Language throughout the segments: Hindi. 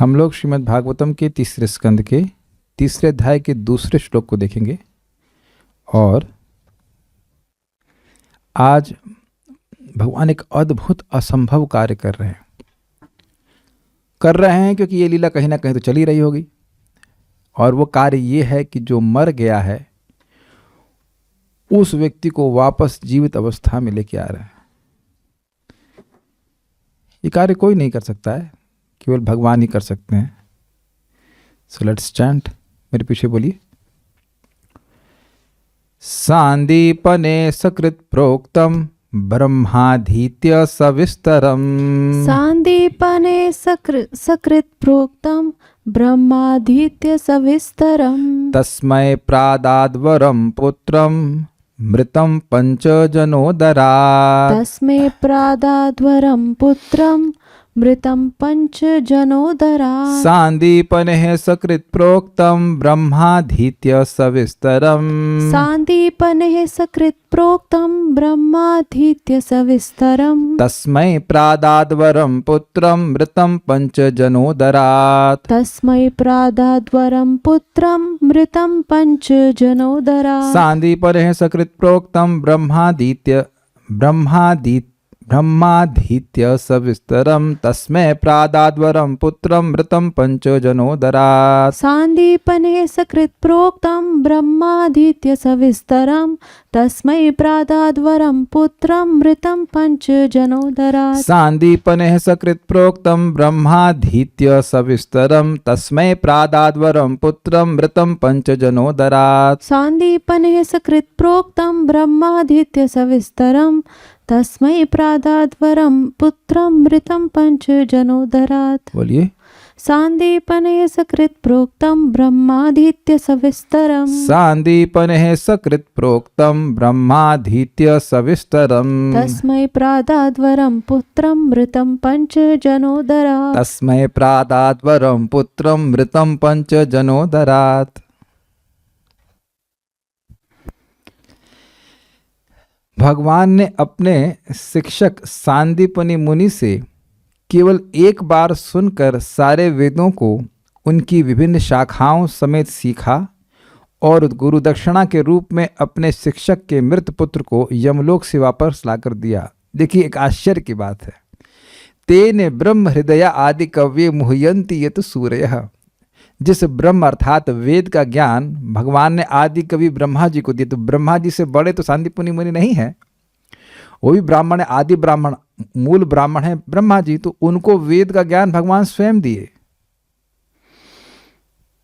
हम लोग श्रीमद् भागवतम के तीसरे स्कंद के तीसरे अध्याय के दूसरे श्लोक को देखेंगे और आज भगवान एक अद्भुत असंभव कार्य कर रहे हैं क्योंकि ये लीला कहीं ना कहीं तो चल ही रही होगी। और वो कार्य ये है कि जो मर गया है उस व्यक्ति को वापस जीवित अवस्था में लेके आ रहा है। ये कार्य कोई नहीं कर सकता है, केवल भगवान ही कर सकते हैं। सो लेट्स चैंट, मेरे पीछे बोलिए। सांदीपने सकृत प्रोक्तम ब्रह्माधीत्य सविस्तरम। सांदीपने सकृत प्रोक्तम ब्रह्माधीत्य सविस्तरम। तस्मै प्रादाद्वरम पुत्रम मृतम पंचजनोदरात्। तस्मै प्रादाद्वरम पुत्रम मृतम पंचजनोदरात्। सांदीपनेः सकृत प्रोक्तम ब्रह्माधीत्य सविस्तरम। सांदीपनेः सकृत प्रोक्तम ब्रह्माधीत्य सविस्तरम। तस्मै प्रादाद्वरम पुत्रम मृतम पंचजनोदरात्। तस्मै प्रादाद्वरम पुत्रम मृतम पंचजनोदरात्। सांदीपनेः सकृत प्रोक्तम ब्रह्माधीत्य सविस्तरम। तस्मै प्रादाद्वरम पुत्रम मृतम पंचजनोदरात्। सांदीपनेः सकृत प्रोक्तम ब्रह्माधीत्य सविस्तरम। तस्मै प्रादाद्वरम पुत्रम मृतम पंचजनोदरात्। सांदीपनेः सकृत प्रोक्तम ब्रह्माधीत्य सविस्तरम। तस्मै प्रादाद्वरम पुत्रम मृतम पंचजनोदरात्। सांदीपनेः सकृत प्रोक्तम ब्रह्माधीत्य सविस्तरम। तस्मै प्रादाद्वरम पुत्रम मृतम पंचजनोदरात्। बोलिए। सांदीपनेः सकृत प्रोक्तम ब्रह्माधीत्य सविस्तरम। सांदीपनेः सकृत प्रोक्तम ब्रह्माधीत्य सविस्तरम। तस्मै प्रादाद्वरम पुत्रम मृतम पंचजनोदरात्। तस्मै प्रादाद्वरम पुत्रम मृतम पंचजनोदरात्। भगवान ने अपने शिक्षक सांदीपनि मुनि से केवल एक बार सुनकर सारे वेदों को उनकी विभिन्न शाखाओं समेत सीखा और गुरु दक्षिणा के रूप में अपने शिक्षक के मृत पुत्र को यमलोक से वापस लाकर दिया। देखिए, एक आश्चर्य की बात है। तेने ब्रह्म हृदय आदि कव्ये मुह्यन्ति यत सूरयः। जिस ब्रह्म अर्थात वेद का ज्ञान भगवान ने आदि कवि ब्रह्मा जी को दिया, तो ब्रह्मा जी से बड़े तो सांदीपनि मुनि नहीं है, वो भी ब्राह्मण है, आदि ब्राह्मण, मूल ब्राह्मण है ब्रह्मा जी, तो उनको वेद का ज्ञान भगवान स्वयं दिए।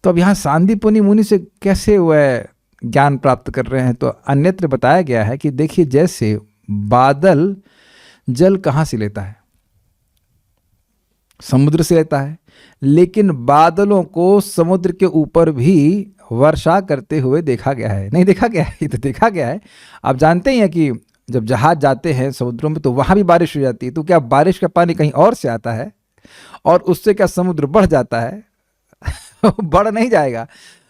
तो अब यहाँ सांदीपनि मुनि से कैसे वह ज्ञान प्राप्त कर रहे हैं? तो अन्यत्र बताया गया है कि देखिए, जैसे बादल जल कहाँ से लेता है? समुद्र से लेता है, लेकिन बादलों को समुद्र के ऊपर भी वर्षा करते हुए देखा गया है। नहीं देखा गया है? ये तो देखा गया है। आप जानते ही हैं कि जब जहाज जाते हैं समुद्रों में तो वहाँ भी बारिश हो जाती है। तो क्या बारिश का पानी कहीं और से आता है और उससे क्या समुद्र बढ़ जाता है? बढ़ नहीं जाएगा।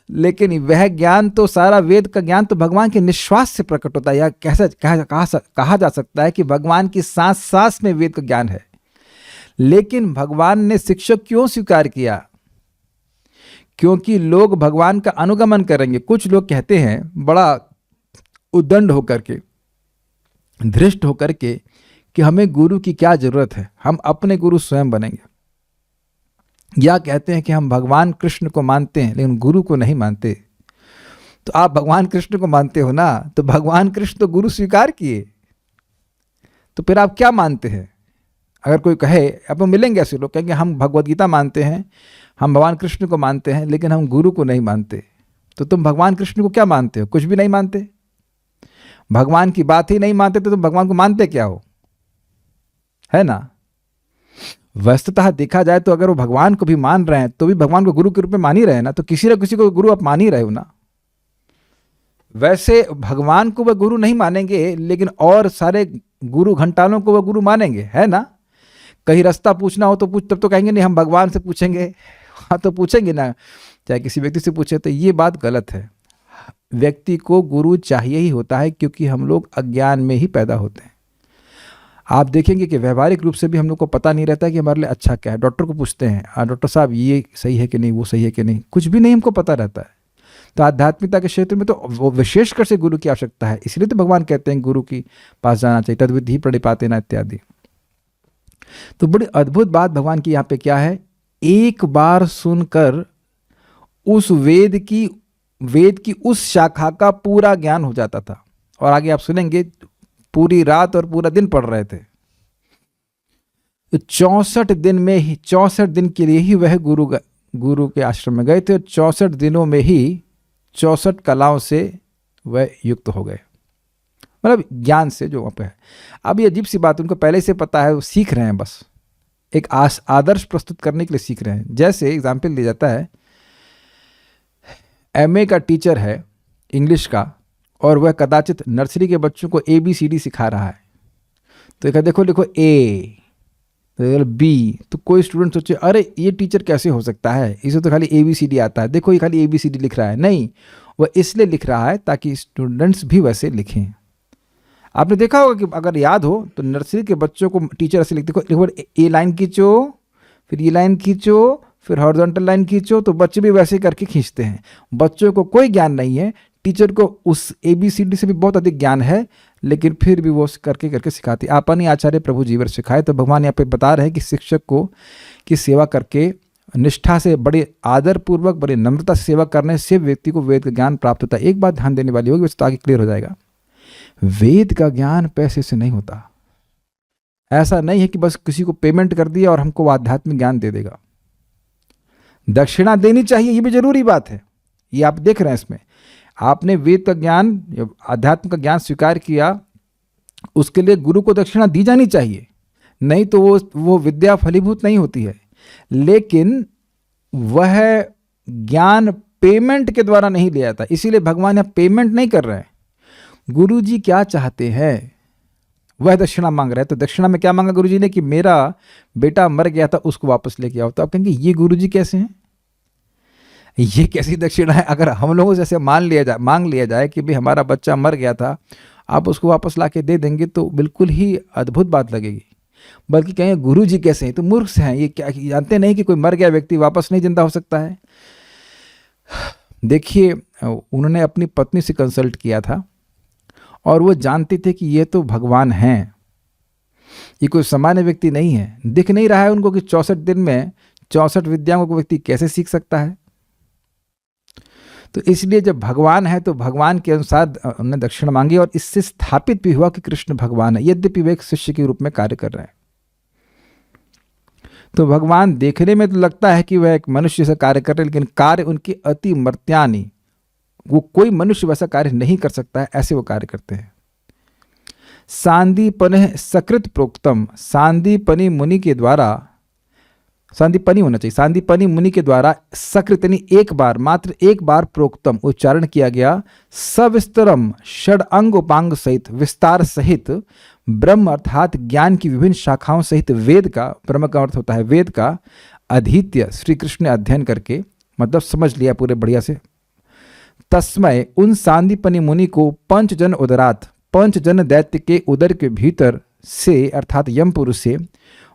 लेकिन वह ज्ञान तो, सारा वेद का ज्ञान तो भगवान के निश्वास से प्रकट होता है। या कैसे कहा जा सकता है कि भगवान की सांस सांस में वेद का ज्ञान है। लेकिन भगवान ने शिक्षक क्यों स्वीकार किया? क्योंकि लोग भगवान का अनुगमन करेंगे। कुछ लोग कहते हैं बड़ा उद्दंड होकर के, धृष्ट होकर के, कि हमें गुरु की क्या जरूरत है, हम अपने गुरु स्वयं बनेंगे। या कहते हैं कि हम भगवान कृष्ण को मानते हैं लेकिन गुरु को नहीं मानते। तो आप भगवान कृष्ण को मानते हो ना, तो भगवान कृष्ण तो गुरु स्वीकार किए, तो फिर आप क्या मानते हैं? अगर कोई कहे, अब मिलेंगे ऐसे लोग कहेंगे हम भगवद गीता मानते हैं, हम भगवान कृष्ण को मानते हैं, लेकिन हम गुरु को नहीं मानते। तो तुम भगवान कृष्ण को क्या मानते हो? कुछ भी नहीं मानते। भगवान की बात ही नहीं मानते तो तुम भगवान को मानते क्या हो? है ना? वस्तुतः देखा जाए तो अगर वो भगवान को भी मान रहे हैं तो भी भगवान को गुरु के रूप में मान ही रहे हैं ना, तो किसी न किसी को गुरु आप मान ही रहे हो ना। वैसे भगवान को वह गुरु नहीं मानेंगे, लेकिन और सारे गुरु घंटालों को वह गुरु मानेंगे, है ना। कहीं रास्ता पूछना हो तो तब तो कहेंगे नहीं हम भगवान से पूछेंगे। हाँ तो पूछेंगे ना, चाहे किसी व्यक्ति से पूछे। तो ये बात गलत है। व्यक्ति को गुरु चाहिए ही होता है, क्योंकि हम लोग अज्ञान में ही पैदा होते हैं। आप देखेंगे कि व्यवहारिक रूप से भी हम लोग को पता नहीं रहता कि हमारे लिए अच्छा क्या है। डॉक्टर को पूछते हैं, डॉक्टर साहब ये सही है कि नहीं, वो सही है कि नहीं, कुछ भी नहीं हमको पता रहता है। तो आध्यात्मिकता के क्षेत्र में तो वो विशेषकर से गुरु की आवश्यकता है। इसलिए तो भगवान कहते हैं गुरु के पास जाना चाहिए, तद्विधि प्रणिपातेन इत्यादि। तो बड़ी अद्भुत बात भगवान की यहाँ पे क्या है, एक बार सुनकर उस वेद की उस शाखा का पूरा ज्ञान हो जाता था। और आगे आप सुनेंगे पूरी रात और पूरा दिन पढ़ रहे थे। तो 64 दिन में ही, 64 दिन के लिए ही वह गुरु के आश्रम में गए थे और 64 दिनों में ही 64 कलाओं से वह युक्त हो गए, मतलब ज्ञान से जो वहाँ पे है। अब ये अजीब सी बात, उनको पहले से पता है, वो सीख रहे हैं, बस एक आदर्श प्रस्तुत करने के लिए सीख रहे हैं। जैसे एग्जाम्पल दिया जाता है, एमए का टीचर है इंग्लिश का और वह कदाचित नर्सरी के बच्चों को ABCD सिखा रहा है। तो कहा देखो लिखो A, तो B, तो कोई स्टूडेंट सोचे अरे ये टीचर कैसे हो सकता है, इसे तो खाली ABCD आता है, देखो ये खाली ABCD लिख रहा है। नहीं, वह इसलिए लिख रहा है ताकि स्टूडेंट्स भी वैसे लिखें। आपने देखा होगा कि अगर याद हो तो नर्सरी के बच्चों को टीचर ऐसे लिखते, देखो ए लाइन खींचो, फिर ये लाइन खींचो, फिर हॉरिजॉन्टल लाइन खींचो, तो बच्चे भी वैसे करके खींचते हैं। बच्चों को कोई ज्ञान नहीं है, टीचर को उस ABCD से भी बहुत अधिक ज्ञान है, लेकिन फिर भी वो करके करके सिखाती। आपन ही आचार्य प्रभु जीवर सिखाए। तो भगवान यहाँ पे बता रहे हैं कि शिक्षक को की सेवा करके, निष्ठा से, बड़े आदरपूर्वक, बड़े नम्रता से सेवा करने से व्यक्ति को वेद का ज्ञान प्राप्त होता है। एक बात ध्यान देने वाली होगी, वैसे तो आगे क्लियर हो जाएगा, वेद का ज्ञान पैसे से नहीं होता। ऐसा नहीं है कि बस किसी को पेमेंट कर दिया और हमको आध्यात्मिक ज्ञान दे देगा। दक्षिणा देनी चाहिए, ये भी जरूरी बात है। ये आप देख रहे हैं, इसमें आपने वेद का ज्ञान, अध्यात्म का ज्ञान स्वीकार किया, उसके लिए गुरु को दक्षिणा दी जानी चाहिए, नहीं तो वो विद्या फलीभूत नहीं होती है। लेकिन वह ज्ञान पेमेंट के द्वारा नहीं लिया जाता, इसीलिए भगवान यहाँ पेमेंट नहीं कर रहे हैं। गुरु जी क्या चाहते हैं, वह दक्षिणा मांग रहे हैं। तो दक्षिणा में क्या मांगा गुरु जी ने कि मेरा बेटा मर गया था, उसको वापस लेके आओ। तो आप कहेंगे ये गुरु जी कैसे हैं, ये कैसी दक्षिणा है। अगर हम लोगों से ऐसे मांग लिया जाए कि भाई हमारा बच्चा मर गया था, आप उसको वापस ला के दे देंगे, तो बिल्कुल ही अद्भुत बात लगेगी। बल्कि कहेंगे गुरु जी कैसे हैं, तो मूर्ख हैं, ये क्या जानते नहीं कि कोई मर गया व्यक्ति वापस नहीं जिंदा हो सकता है। देखिए, उन्होंने अपनी पत्नी से कंसल्ट किया था और वो जानते थे कि ये तो भगवान हैं, ये कोई सामान्य व्यक्ति नहीं है। दिख नहीं रहा है उनको कि 64 दिन में 64 विद्याओं को व्यक्ति कैसे सीख सकता है। तो इसलिए जब भगवान है तो भगवान के अनुसार उन्होंने दक्षिणा मांगी और इससे स्थापित भी हुआ कि कृष्ण भगवान है, यद्यपि वे एक शिष्य के रूप में कार्य कर रहे हैं। तो भगवान देखने में तो लगता है कि वह एक मनुष्य से कार्य कर रहे हैं, लेकिन कार्य उनकी अति मर्त्यानि, वो कोई मनुष्य वैसा कार्य नहीं कर सकता है, ऐसे वो कार्य करते हैं। सांदीपन सकृत प्रोक्तम, सांदीपनी मुनि के द्वारा, सांदीपनी होना चाहिए, सांदीपनी मुनि के द्वारा सकृत यानी एक बार, मात्र एक बार प्रोक्तम उच्चारण किया गया, सविस्तरम षड अंग उपांग सहित, विस्तार सहित, ब्रह्म अर्थात ज्ञान की विभिन्न शाखाओं सहित वेद का, ब्रह्म का अर्थ होता है वेद का, अधीत्य श्री कृष्ण ने अध्ययन करके, मतलब समझ लिया पूरे बढ़िया से। तस्मय उन सांदीपनी मुनि को पंचजन उदरात, पंचजन दैत्य के उदर के भीतर से अर्थात यम पुरुष से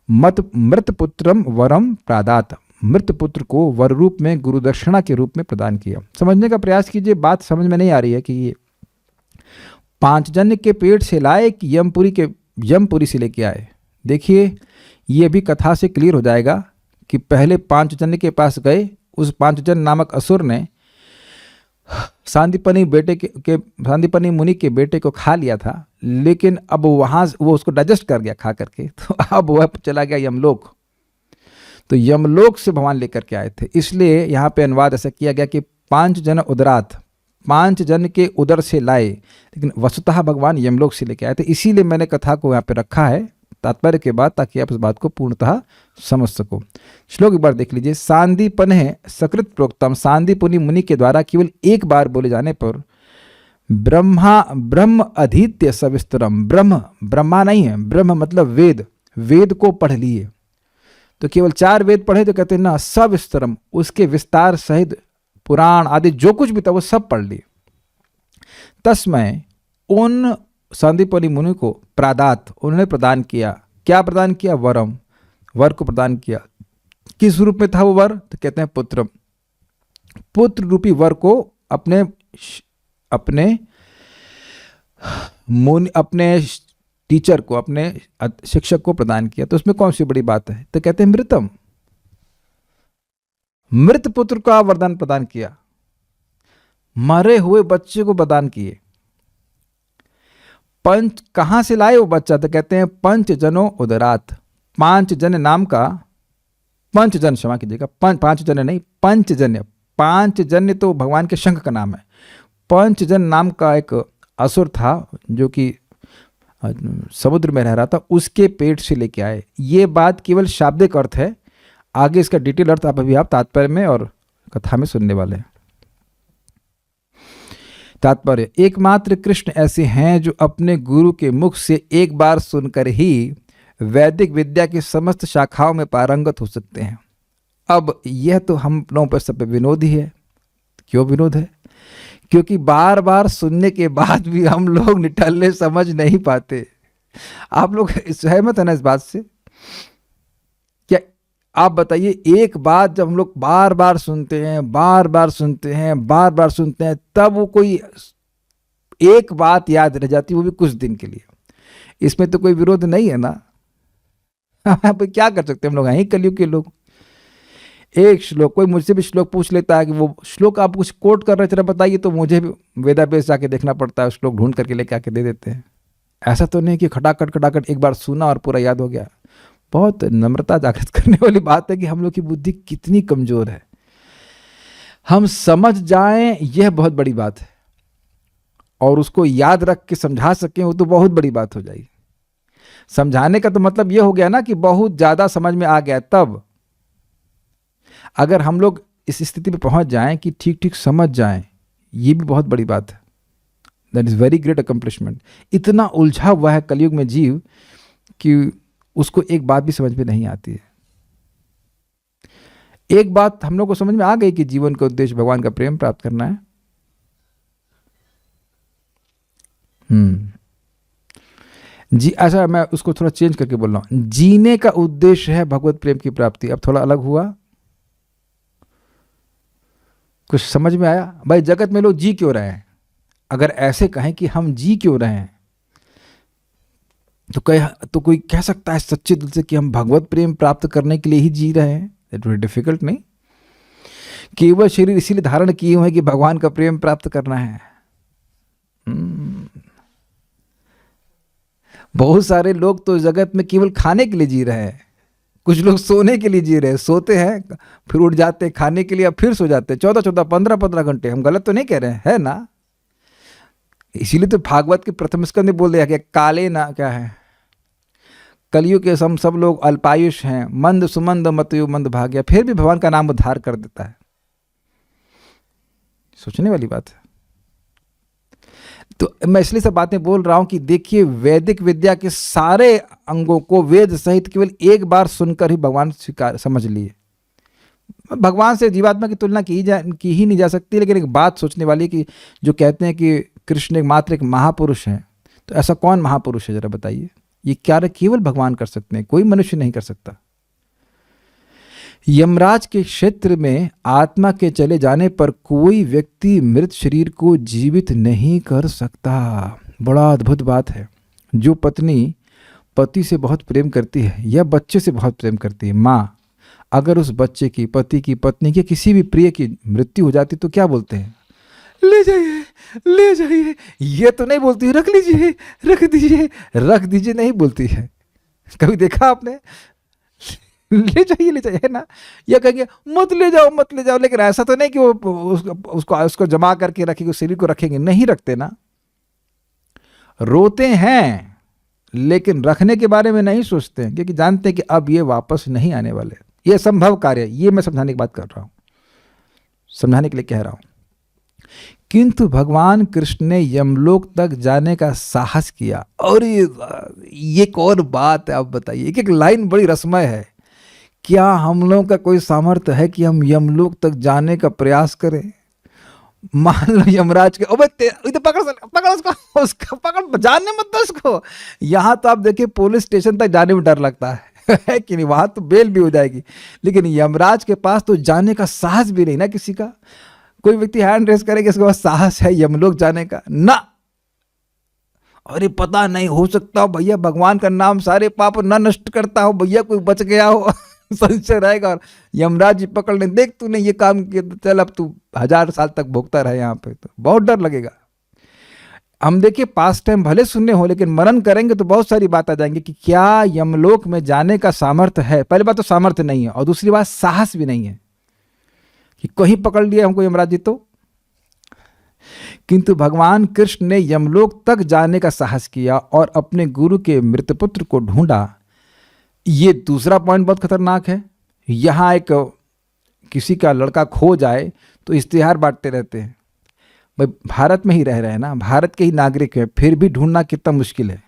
मृत पुत्रम वरम प्रादात, मृत पुत्र को वर रूप में गुरु दक्षिणा के रूप में प्रदान किया। समझने का प्रयास कीजिए, बात समझ में नहीं आ रही है कि ये पांचजन्य के पेट से लाए कि यमपुरी से लेके आए। देखिए ये भी कथा से क्लियर हो जाएगा कि पहले पांचजन्य के पास गए, उस पांचजन नामक असुर ने सांदीपनी मुनि के बेटे को खा लिया था, लेकिन अब वहाँ वो उसको डाइजेस्ट कर गया खा करके, तो अब वह चला गया यमलोक। तो यमलोक से भगवान लेकर के आए थे, इसलिए यहाँ पे अनुवाद ऐसा किया गया कि 5 जन उदरात, 5 जन के उदर से लाए, लेकिन वस्तुतः भगवान यमलोक से लेके आए थे। इसीलिए मैंने कथा को यहाँ पे रखा है तात्पर्य के बाद, ताकि आप इस बात को पूर्णतः समझ सको। श्लोक एक बार देख लीजिए। सांदीपन है सकृत प्रोक्तम, सांदीपुनि मुनि के द्वारा केवल एक बार बोले जाने पर ब्रह्म अधीत्य सविस्तरम, ब्रह्मा नहीं है, ब्रह्म मतलब वेद को पढ़ लिए, तो केवल 4 वेद पढ़े तो कहते हैं ना सविस्तरम, उसके विस्तार सहित पुराण आदि जो कुछ भी था वो सब पढ़ लिए। तस्मय उन सांदीपनि मुनि को प्रादात उन्होंने प्रदान किया। क्या प्रदान किया? वरम, वर को प्रदान किया। किस रूप में था वो वर? तो कहते हैं पुत्रम, पुत्र रूपी वर को अपने टीचर को, अपने शिक्षक को प्रदान किया। तो उसमें कौन सी बड़ी बात है? तो कहते हैं मृतम, मृत पुत्र का वरदान प्रदान किया, मरे हुए बच्चे को प्रदान किए। पंच कहां से लाए वो बच्चा? तो कहते हैं पंच जनो उदरात, 5 जन नाम का, 5 जन, क्षमा कीजिएगा, 5 जन नहीं, पंचजन्य। 5 जन्य तो भगवान के शंख का नाम है। पंचजन नाम का एक असुर था जो कि समुद्र में रह रहा था, उसके पेट से लेके आए। ये बात केवल शाब्दिक अर्थ है, आगे इसका डिटेल अर्थ आप तात्पर्य में और कथा में सुनने वाले हैं। तात्पर्य, एकमात्र कृष्ण ऐसे हैं जो अपने गुरु के मुख से एक बार सुनकर ही वैदिक विद्या की समस्त शाखाओं में पारंगत हो सकते हैं। अब यह तो हम लोगों पर सब पे विनोद ही है। क्यों विनोद है? क्योंकि बार बार सुनने के बाद भी हम लोग निठल्ले समझ नहीं पाते। आप लोग सहमत है ना इस बात से? क्या आप बताइए, एक बात जब हम लोग बार बार सुनते हैं, बार बार सुनते हैं, बार बार सुनते हैं, तब वो कोई एक बात याद रह जाती, वो भी कुछ दिन के लिए। इसमें तो कोई विरोध नहीं है ना। क्या कर सकते हैं हम लोग, हैं ही कलयुग के लोग। एक श्लोक, कोई मुझसे भी श्लोक पूछ लेता है कि वो श्लोक आप कुछ कोट कर रहे थे बताइए, तो मुझे भी वेदाभ्यास जाके देखना पड़ता है, श्लोक ढूंढ करके लेके आके दे देते हैं। ऐसा तो नहीं कि खटाखट एक बार सुना और पूरा याद हो गया। बहुत नम्रता जागृत करने वाली बात है कि हम लोग की बुद्धि कितनी कमजोर है। हम समझ जाएं यह बहुत बड़ी बात है, और उसको याद रख के समझा सकें वो तो बहुत बड़ी बात हो जाएगी। समझाने का तो मतलब यह हो गया ना कि बहुत ज्यादा समझ में आ गया। तब अगर हम लोग इस स्थिति पे पहुंच जाएं कि ठीक ठीक समझ जाएं, ये भी बहुत बड़ी बात है। That is very great accomplishment. इतना उलझा हुआ है कलयुग में जीव कि उसको एक बात भी समझ में नहीं आती है। एक बात हम लोग को समझ में आ गई कि जीवन का उद्देश्य भगवान का प्रेम प्राप्त करना है। जी अच्छा, मैं उसको थोड़ा चेंज करके बोल रहा हूं। जीने का उद्देश्य है भगवत प्रेम की प्राप्ति। अब थोड़ा अलग हुआ, कुछ समझ में आया? भाई जगत में लोग जी क्यों रहे हैं? अगर ऐसे कहें कि हम जी क्यों रहे हैं, तो कोई कह सकता है सच्चे दिल से कि हम भगवत प्रेम प्राप्त करने के लिए ही जी रहे हैं। इट वेरी डिफिकल्ट नहीं। केवल शरीर इसीलिए धारण किए हुए हैं कि भगवान का प्रेम प्राप्त करना है। बहुत सारे लोग तो जगत में केवल खाने के लिए जी रहे हैं। कुछ लोग सोने के लिए जी रहे हैं, सोते हैं फिर उठ जाते हैं खाने के लिए, अब फिर सो जाते हैं 14-14, 15-15 घंटे। हम गलत तो नहीं कह रहे हैं, है ना? इसीलिए तो भागवत के प्रथम स्कंद में बोल दिया कि काले ना क्या है, कलयुग के सब लोग अल्पायुष हैं, मंद सुमंद मतयु मंद भाग्य। फिर भी भगवान का नाम उद्धार कर देता है। सोचने वाली बात है। तो मैं इसलिए सब बातें बोल रहा हूं कि देखिए, वैदिक विद्या के सारे अंगों को वेद सहित केवल एक बार सुनकर ही भगवान स्वीकार समझ लिए। भगवान से जीवात्मा की तुलना की ही नहीं जा सकती। लेकिन एक बात सोचने वाली कि जो कहते हैं कि कृष्ण एक मात्र एक महापुरुष हैं, तो ऐसा कौन महापुरुष है जरा बताइए? ये कार्य केवल भगवान कर सकते हैं, कोई मनुष्य नहीं कर सकता। यमराज के क्षेत्र में आत्मा के चले जाने पर कोई व्यक्ति मृत शरीर को जीवित नहीं कर सकता। बड़ा अद्भुत बात है। जो पत्नी पति से बहुत प्रेम करती है या बच्चे से बहुत प्रेम करती है, माँ, अगर उस बच्चे की, पति की, पत्नी की, किसी भी प्रिय की मृत्यु हो जाती तो क्या बोलते हैं? ले जाइए, ले जाइए। ये तो नहीं बोलती है रख लीजिए, रख दीजिए, रख दीजिए नहीं बोलती है। कभी देखा आपने? ले जाइए, ले जाइए, है ना? या कहेंगे मत ले जाओ, मत ले जाओ। लेकिन ऐसा तो नहीं कि वो उसको जमा करके रखेंगे, शरीर को रखेंगे, नहीं रखते ना। रोते हैं लेकिन रखने के बारे में नहीं सोचते हैं, क्योंकि जानते हैं कि अब ये वापस नहीं आने वाले। ये संभव कार्य, ये मैं समझाने की बात कर रहा हूं, समझाने के लिए कह रहा हूं। किंतु भगवान कृष्ण ने यमलोक तक जाने का साहस किया। और ये एक और बात है, आप बताइए, एक एक लाइन बड़ी रसमय है। क्या हम लोगों का कोई सामर्थ्य है कि हम यमलोक तक जाने का प्रयास करें? मान लो यमराज के, अबे इधर पकड़ उसको पकड़, जाने मत दो उसको। यहाँ तो आप देखिए पुलिस स्टेशन तक जाने में डर लगता है कि नहीं, वहां तो बेल भी हो जाएगी, लेकिन यमराज के पास तो जाने का साहस भी नहीं ना किसी का। कोई व्यक्ति हैंड रेस करेगा इसके पास साहस है यमलोक जाने का ना। अरे पता नहीं, हो सकता हो भैया भगवान का नाम सारे पाप न नष्ट करता हो भैया, कोई बच गया हो संशय रहेगा। और यमराज जी पकड़ ले, देख तूने ये काम किया तो चल अब तू 1000 साल तक भोगता रहे यहाँ पे, तो बहुत डर लगेगा। हम देखिए पास टाइम भले सुनने हो, लेकिन मनन करेंगे तो बहुत सारी बात आ जाएंगी कि क्या यमलोक में जाने का सामर्थ्य है। पहली बात तो सामर्थ्य नहीं है, और दूसरी बात साहस भी नहीं है कि कहीं पकड़ लिया हमको यमराज जी तो। किंतु भगवान कृष्ण ने यमलोक तक जाने का साहस किया और अपने गुरु के मृतपुत्र को ढूंढा। ये दूसरा पॉइंट बहुत खतरनाक है। यहाँ एक किसी का लड़का खो जाए तो इश्तिहार बांटते रहते हैं। भाई भारत में ही रह रहे हैं ना, भारत के ही नागरिक हैं, फिर भी ढूंढना कितना मुश्किल है।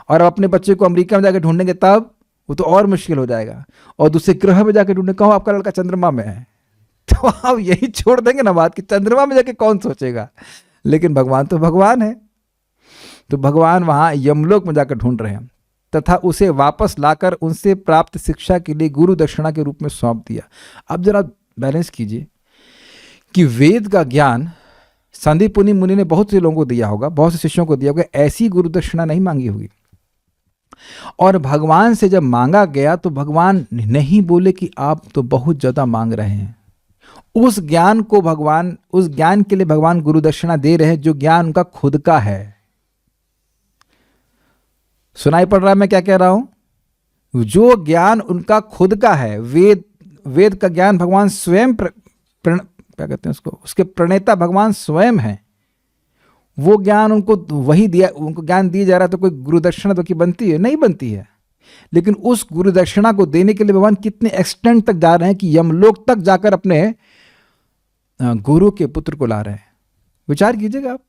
और अपने बच्चे को अमेरिका में जाकर ढूंढेंगे तब वो तो और मुश्किल हो जाएगा। और दूसरे ग्रह में जाकर ढूंढे, कहो आपका लड़का चंद्रमा में है, तो आप यही छोड़ देंगे ना बात कि चंद्रमा में जाके कौन सोचेगा। लेकिन भगवान तो भगवान है, तो भगवान वहाँ यमलोक में जाकर ढूंढ रहे हैं तथा उसे वापस लाकर उनसे प्राप्त शिक्षा के लिए गुरु दक्षिणा के रूप में सौंप दिया। अब जरा बैलेंस कीजिए कि वेद का ज्ञान सांदीपनि मुनि ने बहुत से लोगों को दिया होगा, बहुत से शिष्यों को दिया होगा, ऐसी गुरु दक्षिणा नहीं मांगी होगी। और भगवान से जब मांगा गया तो भगवान नहीं बोले कि आप तो बहुत ज़्यादा मांग रहे हैं। उस ज्ञान को भगवान, उस ज्ञान के लिए भगवान गुरु दक्षिणा दे रहे हैं जो ज्ञान उनका खुद का है। सुनाई पड़ रहा है मैं क्या कह रहा हूं? जो ज्ञान उनका खुद का है, वेद का ज्ञान भगवान स्वयं क्या कहते हैं उसको, उसके प्रणेता भगवान स्वयं है। वो ज्ञान उनको वही दिया, उनको ज्ञान दिया जा रहा है, तो कोई गुरु दक्षिणा तो की बनती है? नहीं बनती है। लेकिन उस गुरु दक्षिणा को देने के लिए भगवान कितने एक्सटेंट तक जा रहे हैं कि यमलोक तक जाकर अपने गुरु के पुत्र को ला रहे हैं। विचार कीजिएगा आप।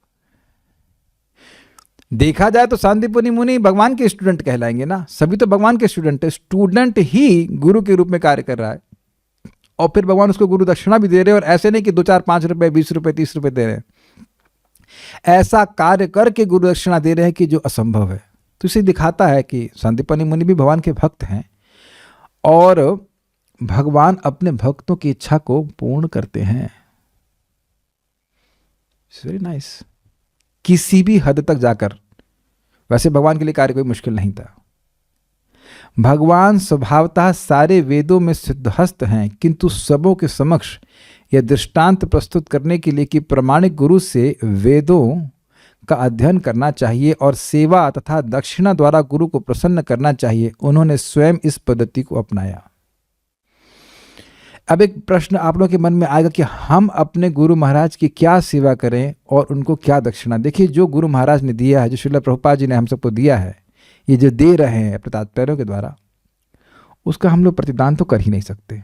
देखा जाए तो सांदीपनि मुनि भगवान के स्टूडेंट कहलाएंगे ना, सभी तो भगवान के स्टूडेंट है। स्टूडेंट ही गुरु के रूप में कार्य कर रहा है और फिर भगवान उसको गुरु दक्षिणा भी दे रहे हैं। और ऐसे नहीं कि 2 4 5 रुपए 20 रुपए 30 रुपए दे रहे हैं, ऐसा कार्य करके गुरु दक्षिणा दे रहे हैं कि जो असंभव है। तो इसे दिखाता है कि सांदीपनि मुनि भी भगवान के भक्त हैं और भगवान अपने भक्तों की इच्छा को पूर्ण करते हैं। Very nice. किसी भी हद तक जाकर, वैसे भगवान के लिए कार्य कोई मुश्किल नहीं था। भगवान स्वभावतः सारे वेदों में सिद्धहस्त हैं, किंतु सबों के समक्ष यह दृष्टांत प्रस्तुत करने के लिए कि प्रमाणिक गुरु से वेदों का अध्ययन करना चाहिए और सेवा तथा दक्षिणा द्वारा गुरु को प्रसन्न करना चाहिए, उन्होंने स्वयं इस पद्धति को अपनाया। अब एक प्रश्न आप लोगों के मन में आएगा कि हम अपने गुरु महाराज की क्या सेवा करें और उनको क्या दक्षिणा। देखिए, जो गुरु महाराज ने दिया है, जो श्रील प्रभुपाद जी ने हम सबको दिया है, ये जो दे रहे हैं अपने तात्पर्यों के द्वारा, उसका हम लोग प्रतिदान तो कर ही नहीं सकते।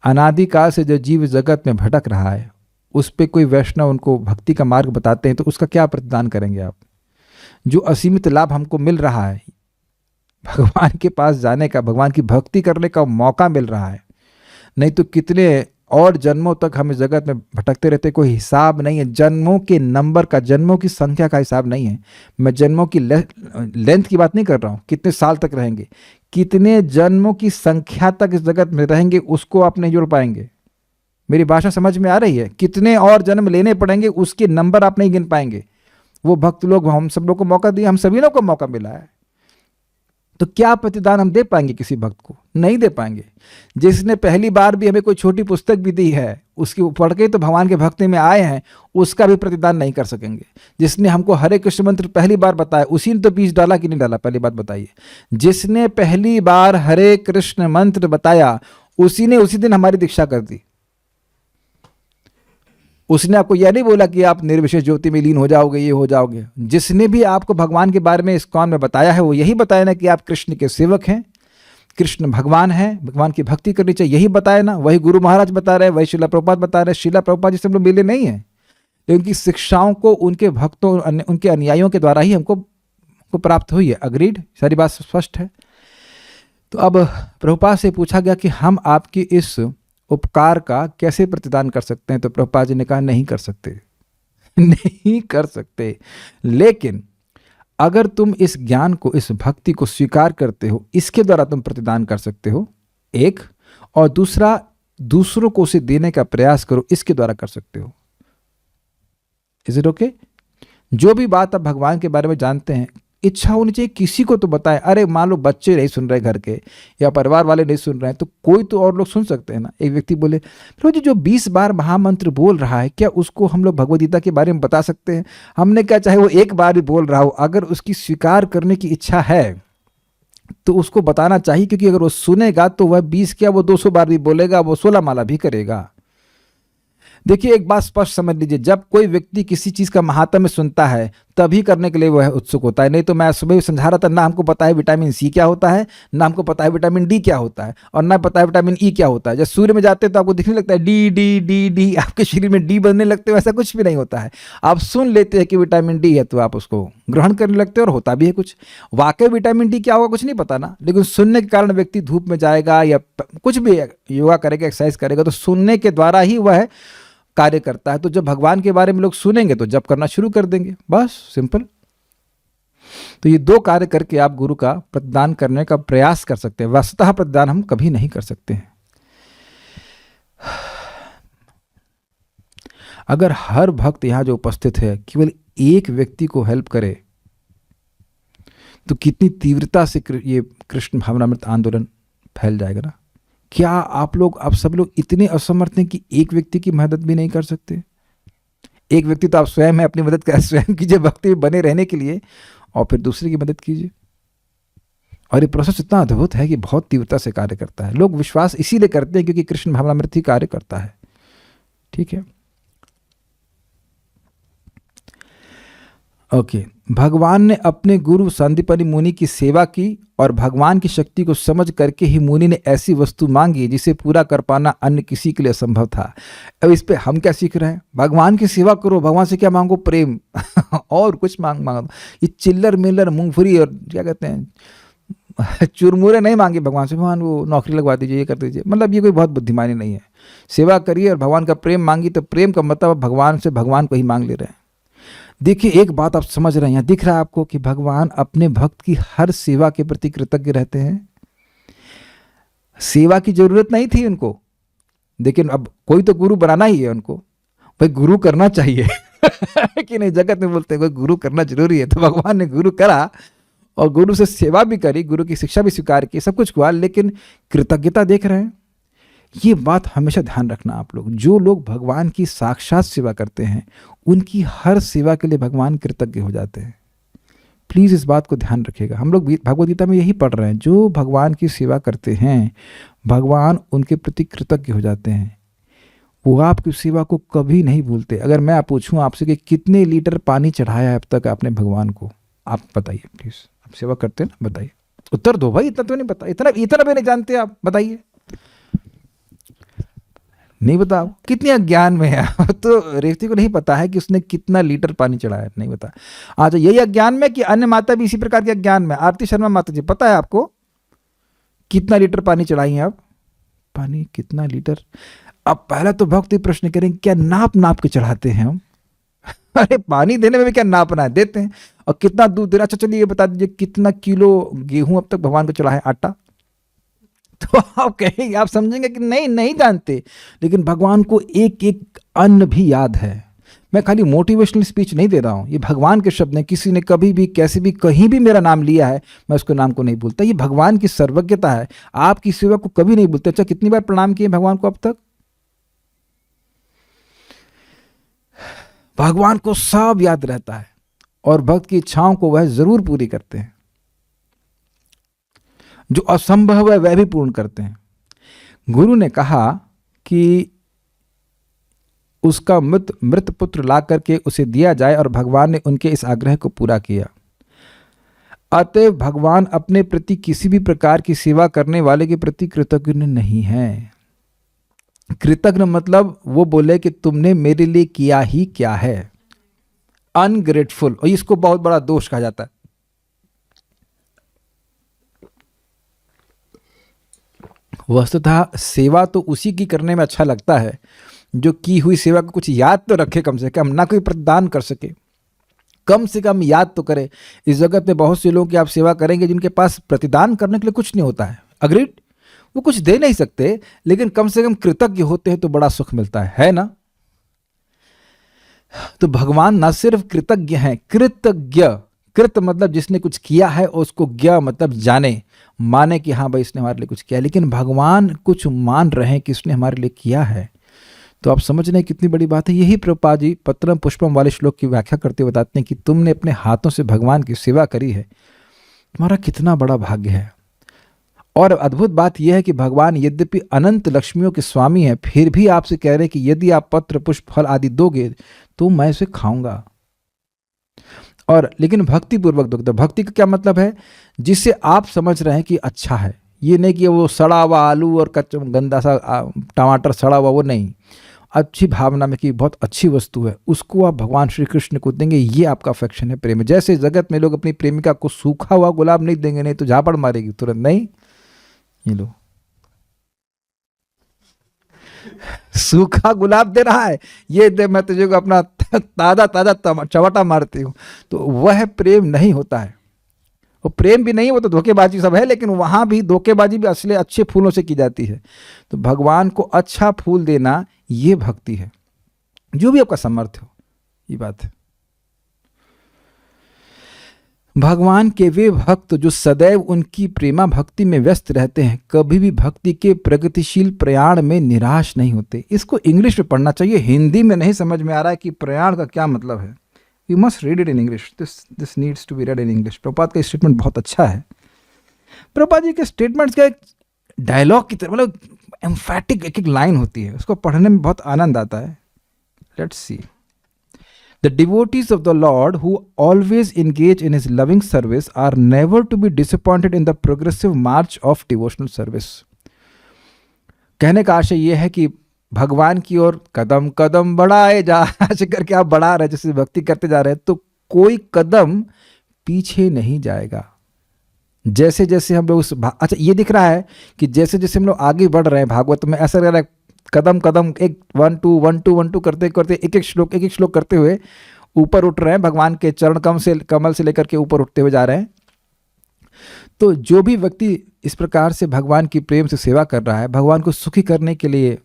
अनादिकाल से जो जीव जगत में भटक रहा है, उस पर कोई वैष्णव उनको भक्ति का मार्ग बताते हैं तो उसका क्या प्रतिदान करेंगे आप? जो असीमित लाभ हमको मिल रहा है, भगवान के पास जाने का, भगवान की भक्ति करने का मौका मिल रहा है, नहीं तो कितने और जन्मों तक हम इस जगत में भटकते रहते, कोई हिसाब नहीं है। जन्मों के नंबर का, जन्मों की संख्या का हिसाब नहीं है। मैं जन्मों की लेंथ की बात नहीं कर रहा हूँ, कितने साल तक रहेंगे, कितने जन्मों की संख्या तक इस जगत में रहेंगे, उसको आप नहीं जोड़ पाएंगे। मेरी भाषा समझ में आ रही है? कितने और जन्म लेने पड़ेंगे, उसके नंबर आप नहीं गिन पाएंगे। वो भक्त लोग, हम सब लोग को मौका दिया, हम सभी लोग को मौका मिला है, तो क्या प्रतिदान हम दे पाएंगे किसी भक्त को? नहीं दे पाएंगे। जिसने पहली बार भी हमें कोई छोटी पुस्तक भी दी है, उसकी पढ़ के तो भगवान के भक्ति में आए हैं, उसका भी प्रतिदान नहीं कर सकेंगे। जिसने हमको हरे कृष्ण मंत्र पहली बार बताया, उसी ने तो बीज डाला कि नहीं डाला? पहली बात बताइए। जिसने पहली बार हरे कृष्ण मंत्र बताया, उसी ने उसी दिन हमारी दीक्षा कर दी। उसने आपको यह नहीं बोला कि आप निर्विशेष ज्योति में लीन हो जाओगे, ये हो जाओगे। जिसने भी आपको भगवान के बारे में इस्कॉन में बताया है, वो यही बताया ना कि आप कृष्ण के सेवक हैं, कृष्ण भगवान है, भगवान की भक्ति करनी चाहिए, यही बताया ना। वही गुरु महाराज बता रहे, वही श्रील प्रभुपाद बता रहे। श्रील प्रभुपाद जी से हम लोग मिले नहीं हैं, लेकिन उनकी शिक्षाओं को उनके भक्तों, उनके अनुयायियों के द्वारा ही हमको प्राप्त हुई है। अग्रीड, सारी बात स्पष्ट है। तो अब प्रभुपाद से पूछा गया कि हम आपकी इस उपकार का कैसे प्रतिदान कर सकते हैं? तो प्रभुपाद जी ने कहा नहीं कर सकते नहीं कर सकते। लेकिन अगर तुम इस ज्ञान को, इस भक्ति को स्वीकार करते हो, इसके द्वारा तुम प्रतिदान कर सकते हो एक, और दूसरा दूसरों को उसे देने का प्रयास करो, इसके द्वारा कर सकते हो। Is it okay? जो भी बात आप भगवान के बारे में जानते हैं, इच्छा होनी चाहिए किसी को तो बताएं। अरे मान लो बच्चे नहीं सुन रहे घर के, या परिवार वाले नहीं सुन रहे हैं, तो कोई तो और लोग सुन सकते हैं ना। एक व्यक्ति बोले, प्रभु जी जो 20 बार महामंत्र बोल रहा है, क्या उसको हम लोग भगवद गीता के बारे में बता सकते हैं? हमने कहा चाहे वो एक बार भी बोल रहा हो, अगर उसकी स्वीकार करने की इच्छा है तो उसको बताना चाहिए, क्योंकि अगर वो सुनेगा तो वह 20 क्या वो 200 बार भी बोलेगा, वो 16 माला भी करेगा। देखिए एक बात स्पष्ट समझ लीजिए, जब कोई व्यक्ति किसी चीज का महात्म्य सुनता है तभी करने के लिए वह उत्सुक होता है। नहीं तो मैं सुबह समझा रहा था, ना हमको पता है विटामिन सी क्या होता है, ना हमको पता है विटामिन डी क्या होता है, और ना पता है विटामिन ई क्या होता है। जब सूर्य में जाते हैं तो आपको दिखने लगता है डी डी डी डी, आपके शरीर में डी बनने लगते हो, ऐसा कुछ भी नहीं होता है। आप सुन लेते हैं कि विटामिन डी है तो आप उसको ग्रहण करने लगते हो, और होता भी है कुछ। वाकई विटामिन डी क्या होगा कुछ नहीं पता ना, लेकिन सुनने के कारण व्यक्ति धूप में जाएगा या कुछ भी योगा करेगा, एक्सरसाइज करेगा, तो सुनने के द्वारा ही वह कार्य करता है। तो जब भगवान के बारे में लोग सुनेंगे तो जप करना शुरू कर देंगे, बस सिंपल। तो ये दो कार्य करके आप गुरु का प्रतिदान करने का प्रयास कर सकते हैं। वस्तुतः प्रतिदान हम कभी नहीं कर सकते हैं। अगर हर भक्त यहां जो उपस्थित है केवल एक व्यक्ति को हेल्प करे तो कितनी तीव्रता से ये कृष्ण भावनामृत आंदोलन फैल जाएगा ना। क्या आप सब लोग इतने असमर्थ हैं कि एक व्यक्ति की मदद भी नहीं कर सकते? एक व्यक्ति तो आप स्वयं है, अपनी मदद कर स्वयं कीजिए भक्ति में बने रहने के लिए, और फिर दूसरे की मदद कीजिए। और ये प्रोसेस इतना अद्भुत है कि बहुत तीव्रता से कार्य करता है। लोग विश्वास इसीलिए करते हैं क्योंकि कृष्ण भावनामृत ही कार्य करता है। ठीक है, ओके। भगवान ने अपने गुरु सांदीपनि मुनि की सेवा की और भगवान की शक्ति को समझ करके ही मुनि ने ऐसी वस्तु मांगी जिसे पूरा कर पाना अन्य किसी के लिए असंभव था। अब इस पे हम क्या सीख रहे हैं? भगवान की सेवा करो, भगवान से क्या मांगो? प्रेम और कुछ मांगो। ये चिल्लर मिल्लर मूंगफली और क्या कहते हैं चुरमुरे नहीं मांगे भगवान से, भगवान वो नौकरी लगवा दीजिए, ये कर दीजिए। मतलब ये कोई बहुत बुद्धिमानी नहीं है। सेवा करिए और भगवान का प्रेम मांगी, तो प्रेम का मतलब भगवान से भगवान को ही मांग ले रहे हैं। देखिए एक बात आप समझ रहे हैं, यहाँ दिख रहा है आपको कि भगवान अपने भक्त की हर सेवा के प्रति कृतज्ञ रहते हैं। सेवा की जरूरत नहीं थी उनको, लेकिन अब कोई तो गुरु बनाना ही है उनको, भाई गुरु करना चाहिए कि नहीं? जगत में बोलते हैं कोई गुरु करना जरूरी है, तो भगवान ने गुरु करा और गुरु से सेवा भी करी, गुरु की शिक्षा भी स्वीकार की, सब कुछ हुआ, लेकिन कृतज्ञता देख रहे हैं। ये बात हमेशा ध्यान रखना आप लोग। जो लोग भगवान की साक्षात सेवा करते हैं उनकी हर सेवा के लिए भगवान कृतज्ञ हो जाते हैं। प्लीज़ इस बात को ध्यान रखिएगा। हम लोग भगवद गीता में यही पढ़ रहे हैं, जो भगवान की सेवा करते हैं भगवान उनके प्रति कृतज्ञ हो जाते हैं। वो आपकी सेवा को कभी नहीं भूलते। अगर मैं आप पूछूं आपसे कि कितने लीटर पानी चढ़ाया है अब तक आपने भगवान को, आप बताइए प्लीज़। आप सेवा करते हैं ना, बताइए, उत्तर दो भाई। इतना तो नहीं पता, इतना भी नहीं जानते आप, बताइए। नहीं बताओ, कितने अज्ञान में है तो रेवती को नहीं पता है कि उसने कितना लीटर पानी चढ़ाया, नहीं पता। अच्छा, यही अज्ञान में कि अन्य माता भी इसी प्रकार के अज्ञान में? आरती शर्मा माता जी, पता है आपको कितना लीटर पानी चढ़ाई हैं आप? पानी कितना लीटर? अब पहला तो भक्त ही प्रश्न करेंगे क्या नाप के चढ़ाते हैं हम? अरे पानी देने में भी क्या नापना है, देते हैं। और कितना दूध देना? अच्छा चलिए ये बता दीजिए कितना किलो गेहूं अब तक भगवान को चढ़ा है, आटा? तो आप कहेंगे, आप समझेंगे कि नहीं जानते, लेकिन भगवान को एक एक अन्न भी याद है। मैं खाली मोटिवेशनल स्पीच नहीं दे रहा हूँ, ये भगवान के शब्द हैं। किसी ने कभी भी कैसे भी कहीं भी मेरा नाम लिया है, मैं उसके नाम को नहीं भूलता। ये भगवान की सर्वज्ञता है, आपकी सेवा को कभी नहीं भूलते। अच्छा, कितनी बार प्रणाम किए भगवान को अब तक? भगवान को सब याद रहता है और भक्त की इच्छाओं को वह जरूर पूरी करते हैं। जो असंभव है वह भी पूर्ण करते हैं। गुरु ने कहा कि उसका मृत पुत्र ला करके उसे दिया जाए और भगवान ने उनके इस आग्रह को पूरा किया। अतः भगवान अपने प्रति किसी भी प्रकार की सेवा करने वाले के प्रति कृतज्ञ नहीं है। कृतज्ञ मतलब वो बोले कि तुमने मेरे लिए किया ही क्या है, अनग्रेटफुल। और इसको बहुत बड़ा दोष कहा जाता है। वस्तुतः सेवा तो उसी की करने में अच्छा लगता है जो की हुई सेवा को कुछ याद तो रखे, कम से कम ना कोई प्रतिदान कर सके, कम से कम याद तो करे। इस जगत में बहुत से लोग की आप सेवा करेंगे जिनके पास प्रतिदान करने के लिए कुछ नहीं होता है, अग्रीड, वो कुछ दे नहीं सकते, लेकिन कम से कम कृतज्ञ होते हैं तो बड़ा सुख मिलता है ना। तो भगवान ना सिर्फ कृतज्ञ हैं, कृतज्ञ, कृत मतलब जिसने कुछ किया है, और उसको ज्ञ मतलब जाने, माने कि हाँ भाई इसने हमारे लिए कुछ किया, लेकिन भगवान कुछ मान रहे हैं कि उसने हमारे लिए किया है। तो आप समझ रहे हैं कितनी बड़ी बात है। यही प्रभुपाद जी पत्रम पुष्पम वाले श्लोक की व्याख्या करते हुए बताते हैं कि तुमने अपने हाथों से भगवान की सेवा करी है, तुम्हारा कितना बड़ा भाग्य है। और अद्भुत बात यह है कि भगवान यद्यपि अनंत लक्ष्मियों के स्वामी हैं, फिर भी आपसे कह रहे हैं कि यदि आप पत्र पुष्प फल आदि दोगे तो मैं इसे खाऊंगा। और लेकिन भक्ति पूर्वक दो। भक्ति का क्या मतलब है? जिसे आप समझ रहे हैं कि अच्छा है, ये नहीं कि वो सड़ा हुआ आलू और कच्चा गंदा सा टमाटर सड़ा हुआ, वो नहीं, अच्छी भावना में कि बहुत अच्छी वस्तु है, उसको आप भगवान श्री कृष्ण को देंगे, ये आपका अफेक्शन है, प्रेम है। जैसे जगत में लोग अपनी प्रेमिका को सूखा हुआ गुलाब नहीं देंगे, नहीं तो झापड़ मारेगी तुरंत, नहीं, ये लो सूखा गुलाब दे रहा है, ये दे मैं तुझे को अपना ताजा ताजा चवटा मारती हूँ, तो वह प्रेम नहीं होता है। वो प्रेम भी नहीं, वो तो धोखेबाजी सब है, लेकिन वहां भी धोखेबाजी भी असली अच्छे फूलों से की जाती है। तो भगवान को अच्छा फूल देना ये भक्ति है, जो भी आपका सामर्थ्य हो, ये बात है। भगवान के वे भक्त जो सदैव उनकी प्रेमा भक्ति में व्यस्त रहते हैं, कभी भी भक्ति के प्रगतिशील प्रयाण में निराश नहीं होते। इसको इंग्लिश में पढ़ना चाहिए, हिंदी में नहीं समझ में आ रहा है कि प्रयाण का क्या मतलब है। You must read it in English, this needs to be read in English. Prabhupada का स्टेटमेंट बहुत अच्छा है। प्रभुपाद जी के स्टेटमेंट्स का एक डायलॉग की तरह, मतलब एम्फैटिक एक एक लाइन होती है, उसको पढ़ने में बहुत आनंद आता है। Let's see. The devotees of the Lord who always engage in His loving service are never to be disappointed in the progressive march of devotional service. कहने का आशय यह है कि भगवान की ओर कदम कदम बढ़ाए जा, ऐसे करके आप बढ़ा रहे, जैसे भक्ति करते जा रहे हैं, तो कोई कदम पीछे नहीं जाएगा। जैसे जैसे हम लोग अच्छा ये दिख रहा है कि जैसे जैसे हम लोग आगे बढ़ रहे हैं भागवत में, ऐसा लग रहा है कदम कदम एक 1 2 1 2 1 2 करते करते एक एक श्लोक करते हुए ऊपर उठ रहे हैं, भगवान के चरण कमल से लेकर के ऊपर उठते हुए जा रहे हैं। तो जो भी व्यक्ति इस प्रकार से भगवान की प्रेम से सेवा कर रहा है, भगवान को सुखी करने के लिए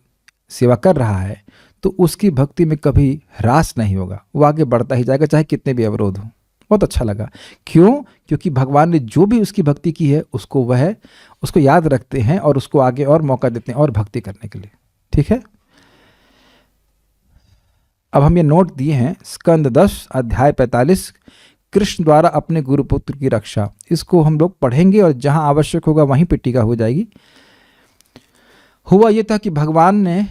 सेवा कर रहा है, तो उसकी भक्ति में कभी ह्रास नहीं होगा, वो आगे बढ़ता ही जाएगा, चाहे कितने भी अवरोध हो। बहुत अच्छा लगा। क्यों? क्योंकि भगवान ने जो भी उसकी भक्ति की है उसको याद रखते हैं और उसको आगे और मौका देते हैं और भक्ति करने के लिए। ठीक है, अब हम ये नोट दिए हैं, स्कंद 10 अध्याय 45, कृष्ण द्वारा अपने गुरुपुत्र की रक्षा। इसको हम लोग पढ़ेंगे और जहां आवश्यक होगा वहीं पे टीका हो जाएगी। हुआ ये था कि भगवान ने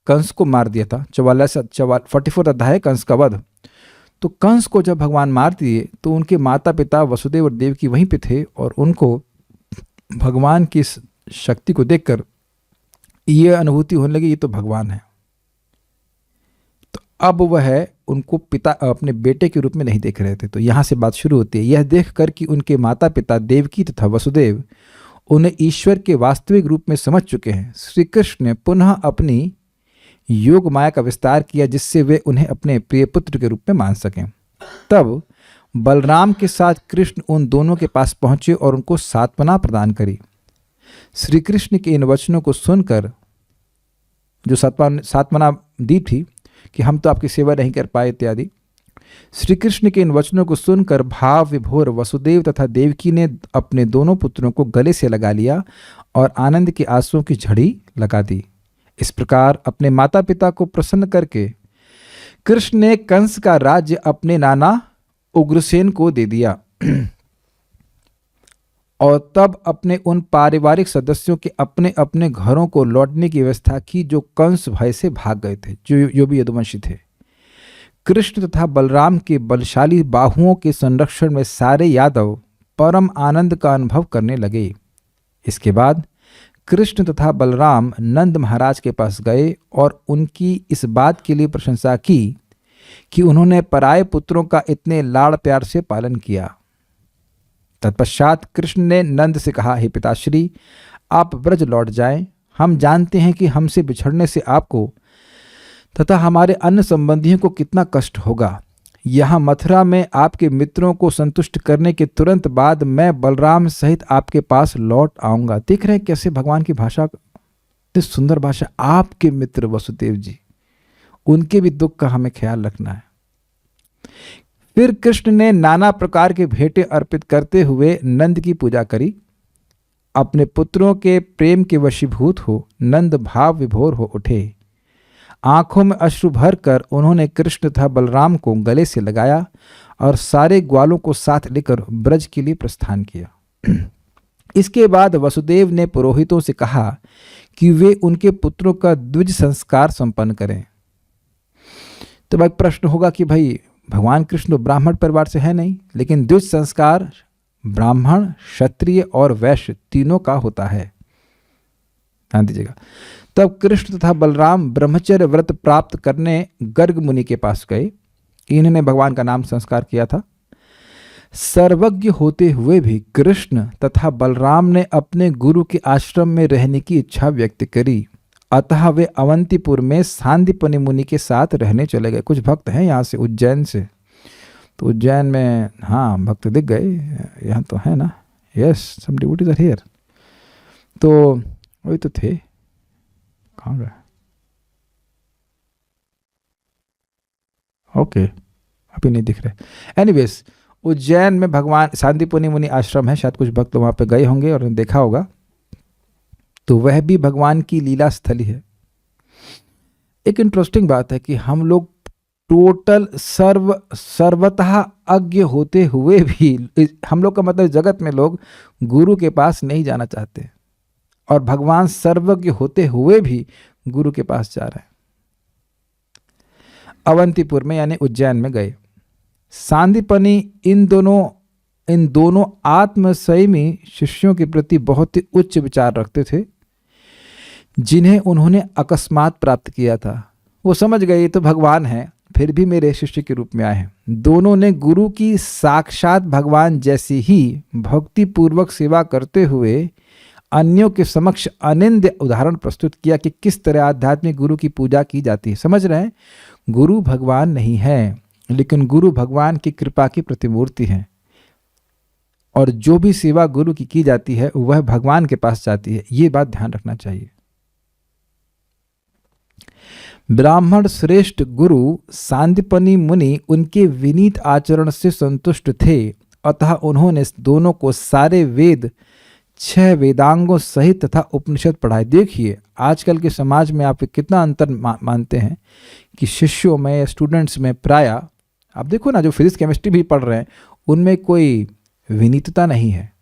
कंस को मार दिया था, 44 अध्याय कंस का वध। तो कंस को जब भगवान मार दिए तो उनके माता पिता वसुदेव और देवकी वहीं पे थे, और उनको भगवान की शक्ति को देखकर ये अनुभूति होने लगी, ये तो भगवान है। तो अब वह उनको पिता अपने बेटे के रूप में नहीं देख रहे थे। तो यहाँ से बात शुरू होती है, यह देखकर कि उनके माता पिता देवकी तथा वसुदेव उन्हें ईश्वर के वास्तविक रूप में समझ चुके हैं, श्री कृष्ण ने पुनः अपनी योग माया का विस्तार किया, जिससे वे उन्हें अपने प्रिय पुत्र के रूप में मान सकें। तब बलराम के साथ कृष्ण उन दोनों के पास पहुंचे और उनको सांत्वना प्रदान करी। श्री कृष्ण के इन वचनों को सुनकर, जो सांत्वना दी थी कि हम तो आपकी सेवा नहीं कर पाए इत्यादि, श्री कृष्ण के इन वचनों को सुनकर भाव विभोर वसुदेव तथा देवकी ने अपने दोनों पुत्रों को गले से लगा लिया और आनंद के आंसुओं की झड़ी लगा दी। इस प्रकार अपने माता पिता को प्रसन्न करके कृष्ण ने कंस का राज्य अपने नाना उग्रसेन को दे दिया और तब अपने उन पारिवारिक सदस्यों के अपने अपने घरों को लौटने की व्यवस्था की जो कंस भय से भाग गए थे, जो भी यदुवंशी थे। कृष्ण तथा बलराम के बलशाली बाहुओं के संरक्षण में सारे यादव परम आनंद का अनुभव करने लगे। इसके बाद कृष्ण तथा बलराम नंद महाराज के पास गए और उनकी इस बात के लिए प्रशंसा की कि उन्होंने पराये पुत्रों का इतने लाड़ प्यार से पालन किया। तत्पश्चात कृष्ण ने नंद से कहा, हे पिताश्री, आप ब्रज लौट जाएं। हम जानते हैं कि हमसे बिछड़ने से आपको तथा हमारे अन्य संबंधियों को कितना कष्ट होगा। यहाँ मथुरा में आपके मित्रों को संतुष्ट करने के तुरंत बाद मैं बलराम सहित आपके पास लौट आऊंगा। देख रहे हैं कैसे भगवान की भाषा, इतनी सुंदर भाषा। आपके मित्र वसुदेव जी, उनके भी दुख का हमें ख्याल रखना है। फिर कृष्ण ने नाना प्रकार के भेंटें अर्पित करते हुए नंद की पूजा करी। अपने पुत्रों के प्रेम के वशीभूत हो नंद भाव विभोर हो उठे। आंखों में अश्रु भर कर उन्होंने कृष्ण तथा बलराम को गले से लगाया और सारे ग्वालों को साथ लेकर ब्रज के लिए प्रस्थान किया। इसके बाद वसुदेव ने पुरोहितों से कहा कि वे उनके पुत्रों का द्विज संस्कार संपन्न करें। तो भाई प्रश्न होगा कि भाई भगवान कृष्ण ब्राह्मण परिवार से है नहीं, लेकिन द्विज संस्कार ब्राह्मण, क्षत्रिय और वैश्य तीनों का होता है। ध्यान दीजिएगा। तब कृष्ण तथा बलराम ब्रह्मचर्य व्रत प्राप्त करने गर्ग मुनि के पास गए। इन्होंने भगवान का नाम संस्कार किया था। सर्वज्ञ होते हुए भी कृष्ण तथा बलराम ने अपने गुरु के आश्रम में रहने की इच्छा व्यक्त करी। अतः वे अवंतीपुर में सांदीपनि मुनि के साथ रहने चले गए। कुछ भक्त हैं यहाँ से, उज्जैन से, तो उज्जैन में हाँ भक्त दिख गए, यहाँ तो है ना। Yes, some devotees are here. तो वही तो थे, कहाँ गए? ओके, अभी नहीं दिख रहे। एनीवेज, उज्जैन में भगवान सांदीपनि मुनि आश्रम है, शायद कुछ भक्त वहाँ पे गए होंगे और देखा होगा। तो वह भी भगवान की लीला स्थली है। एक इंटरेस्टिंग बात है कि हम लोग टोटल सर्वतः अज्ञ होते हुए भी, हम लोग का मतलब जगत में लोग गुरु के पास नहीं जाना चाहते, और भगवान सर्वज्ञ होते हुए भी गुरु के पास जा रहे हैं। अवंतीपुर में यानी उज्जैन में गए। सांदीपनि इन दोनों आत्मसंयमी शिष्यों के प्रति बहुत ही उच्च विचार रखते थे, जिन्हें उन्होंने अकस्मात प्राप्त किया था। वो समझ गए ये तो भगवान हैं, फिर भी मेरे शिष्य के रूप में आए हैं। दोनों ने गुरु की साक्षात भगवान जैसी ही भक्ति पूर्वक सेवा करते हुए अन्यों के समक्ष अनिंद्य उदाहरण प्रस्तुत किया कि किस तरह आध्यात्मिक गुरु की पूजा की जाती है। समझ रहे हैं, गुरु भगवान नहीं है, लेकिन गुरु भगवान की कृपा की प्रतिमूर्ति है, और जो भी सेवा गुरु की जाती है वह भगवान के पास जाती है। ये बात ध्यान रखना चाहिए। ब्राह्मण श्रेष्ठ गुरु सांदीपनि मुनि उनके विनीत आचरण से संतुष्ट थे, अतः उन्होंने दोनों को सारे वेद 6 वेदांगों सहित तथा उपनिषद पढ़ाए। देखिए आजकल के समाज में आप कितना अंतर मानते हैं कि शिष्यों में या स्टूडेंट्स में प्राय आप देखो ना, जो फिजिक्स केमिस्ट्री भी पढ़ रहे हैं उनमें कोई विनीतता नहीं है।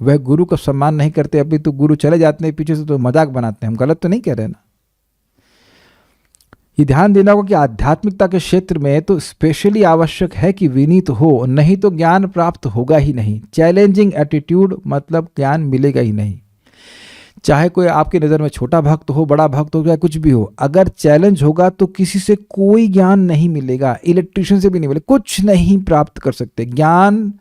वह गुरु का सम्मान नहीं करते। अभी तो गुरु चले जाते हैं पीछे से तो मजाक बनाते हैं। हम गलत तो नहीं कह रहे ना। ये ध्यान देना होगा कि आध्यात्मिकता के क्षेत्र में तो स्पेशली आवश्यक है कि विनीत हो, नहीं तो ज्ञान प्राप्त होगा ही नहीं। चैलेंजिंग एटीट्यूड मतलब ज्ञान मिलेगा ही नहीं। चाहे कोई आपकी नज़र में छोटा भक्त हो, बड़ा भक्त हो, या कुछ भी हो, अगर चैलेंज होगा तो किसी से कोई ज्ञान नहीं मिलेगा। इलेक्ट्रिशियन से भी नहीं मिलेगा, कुछ नहीं प्राप्त कर सकते। ज्ञान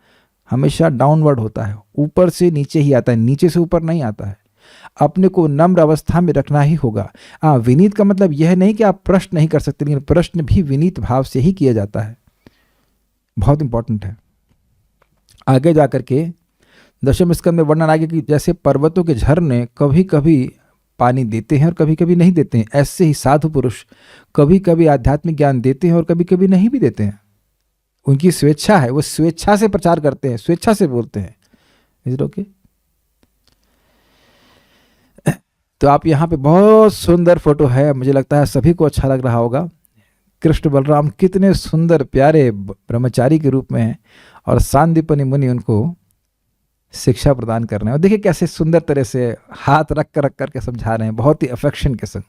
हमेशा डाउनवर्ड होता है, ऊपर से नीचे ही आता है, नीचे से ऊपर नहीं आता है। अपने को नम्र अवस्था में रखना ही होगा। विनीत का मतलब यह नहीं कि आप प्रश्न नहीं कर सकते, लेकिन प्रश्न भी विनीत भाव से ही किया जाता है। बहुत इंपॉर्टेंट है। आगे जाकर के 10वें स्कंद में वर्णन आगे कि जैसे पर्वतों के झरने कभी कभी पानी देते हैं और कभी कभी नहीं देते हैं, ऐसे ही साधु पुरुष कभी कभी आध्यात्मिक ज्ञान देते हैं और कभी कभी नहीं भी देते हैं। उनकी स्वेच्छा है, वो स्वेच्छा से प्रचार करते हैं, स्वेच्छा से बोलते हैं। Is it okay? तो आप यहाँ पे बहुत सुंदर फोटो है, मुझे लगता है सभी को अच्छा लग रहा होगा। कृष्ण बलराम कितने सुंदर प्यारे ब्रह्मचारी के रूप में हैं, और सांदीपनि मुनि उनको शिक्षा प्रदान कर रहे हैं। और देखिए कैसे सुंदर तरह से हाथ रख कर समझा रहे हैं, बहुत ही अफेक्शन के संग।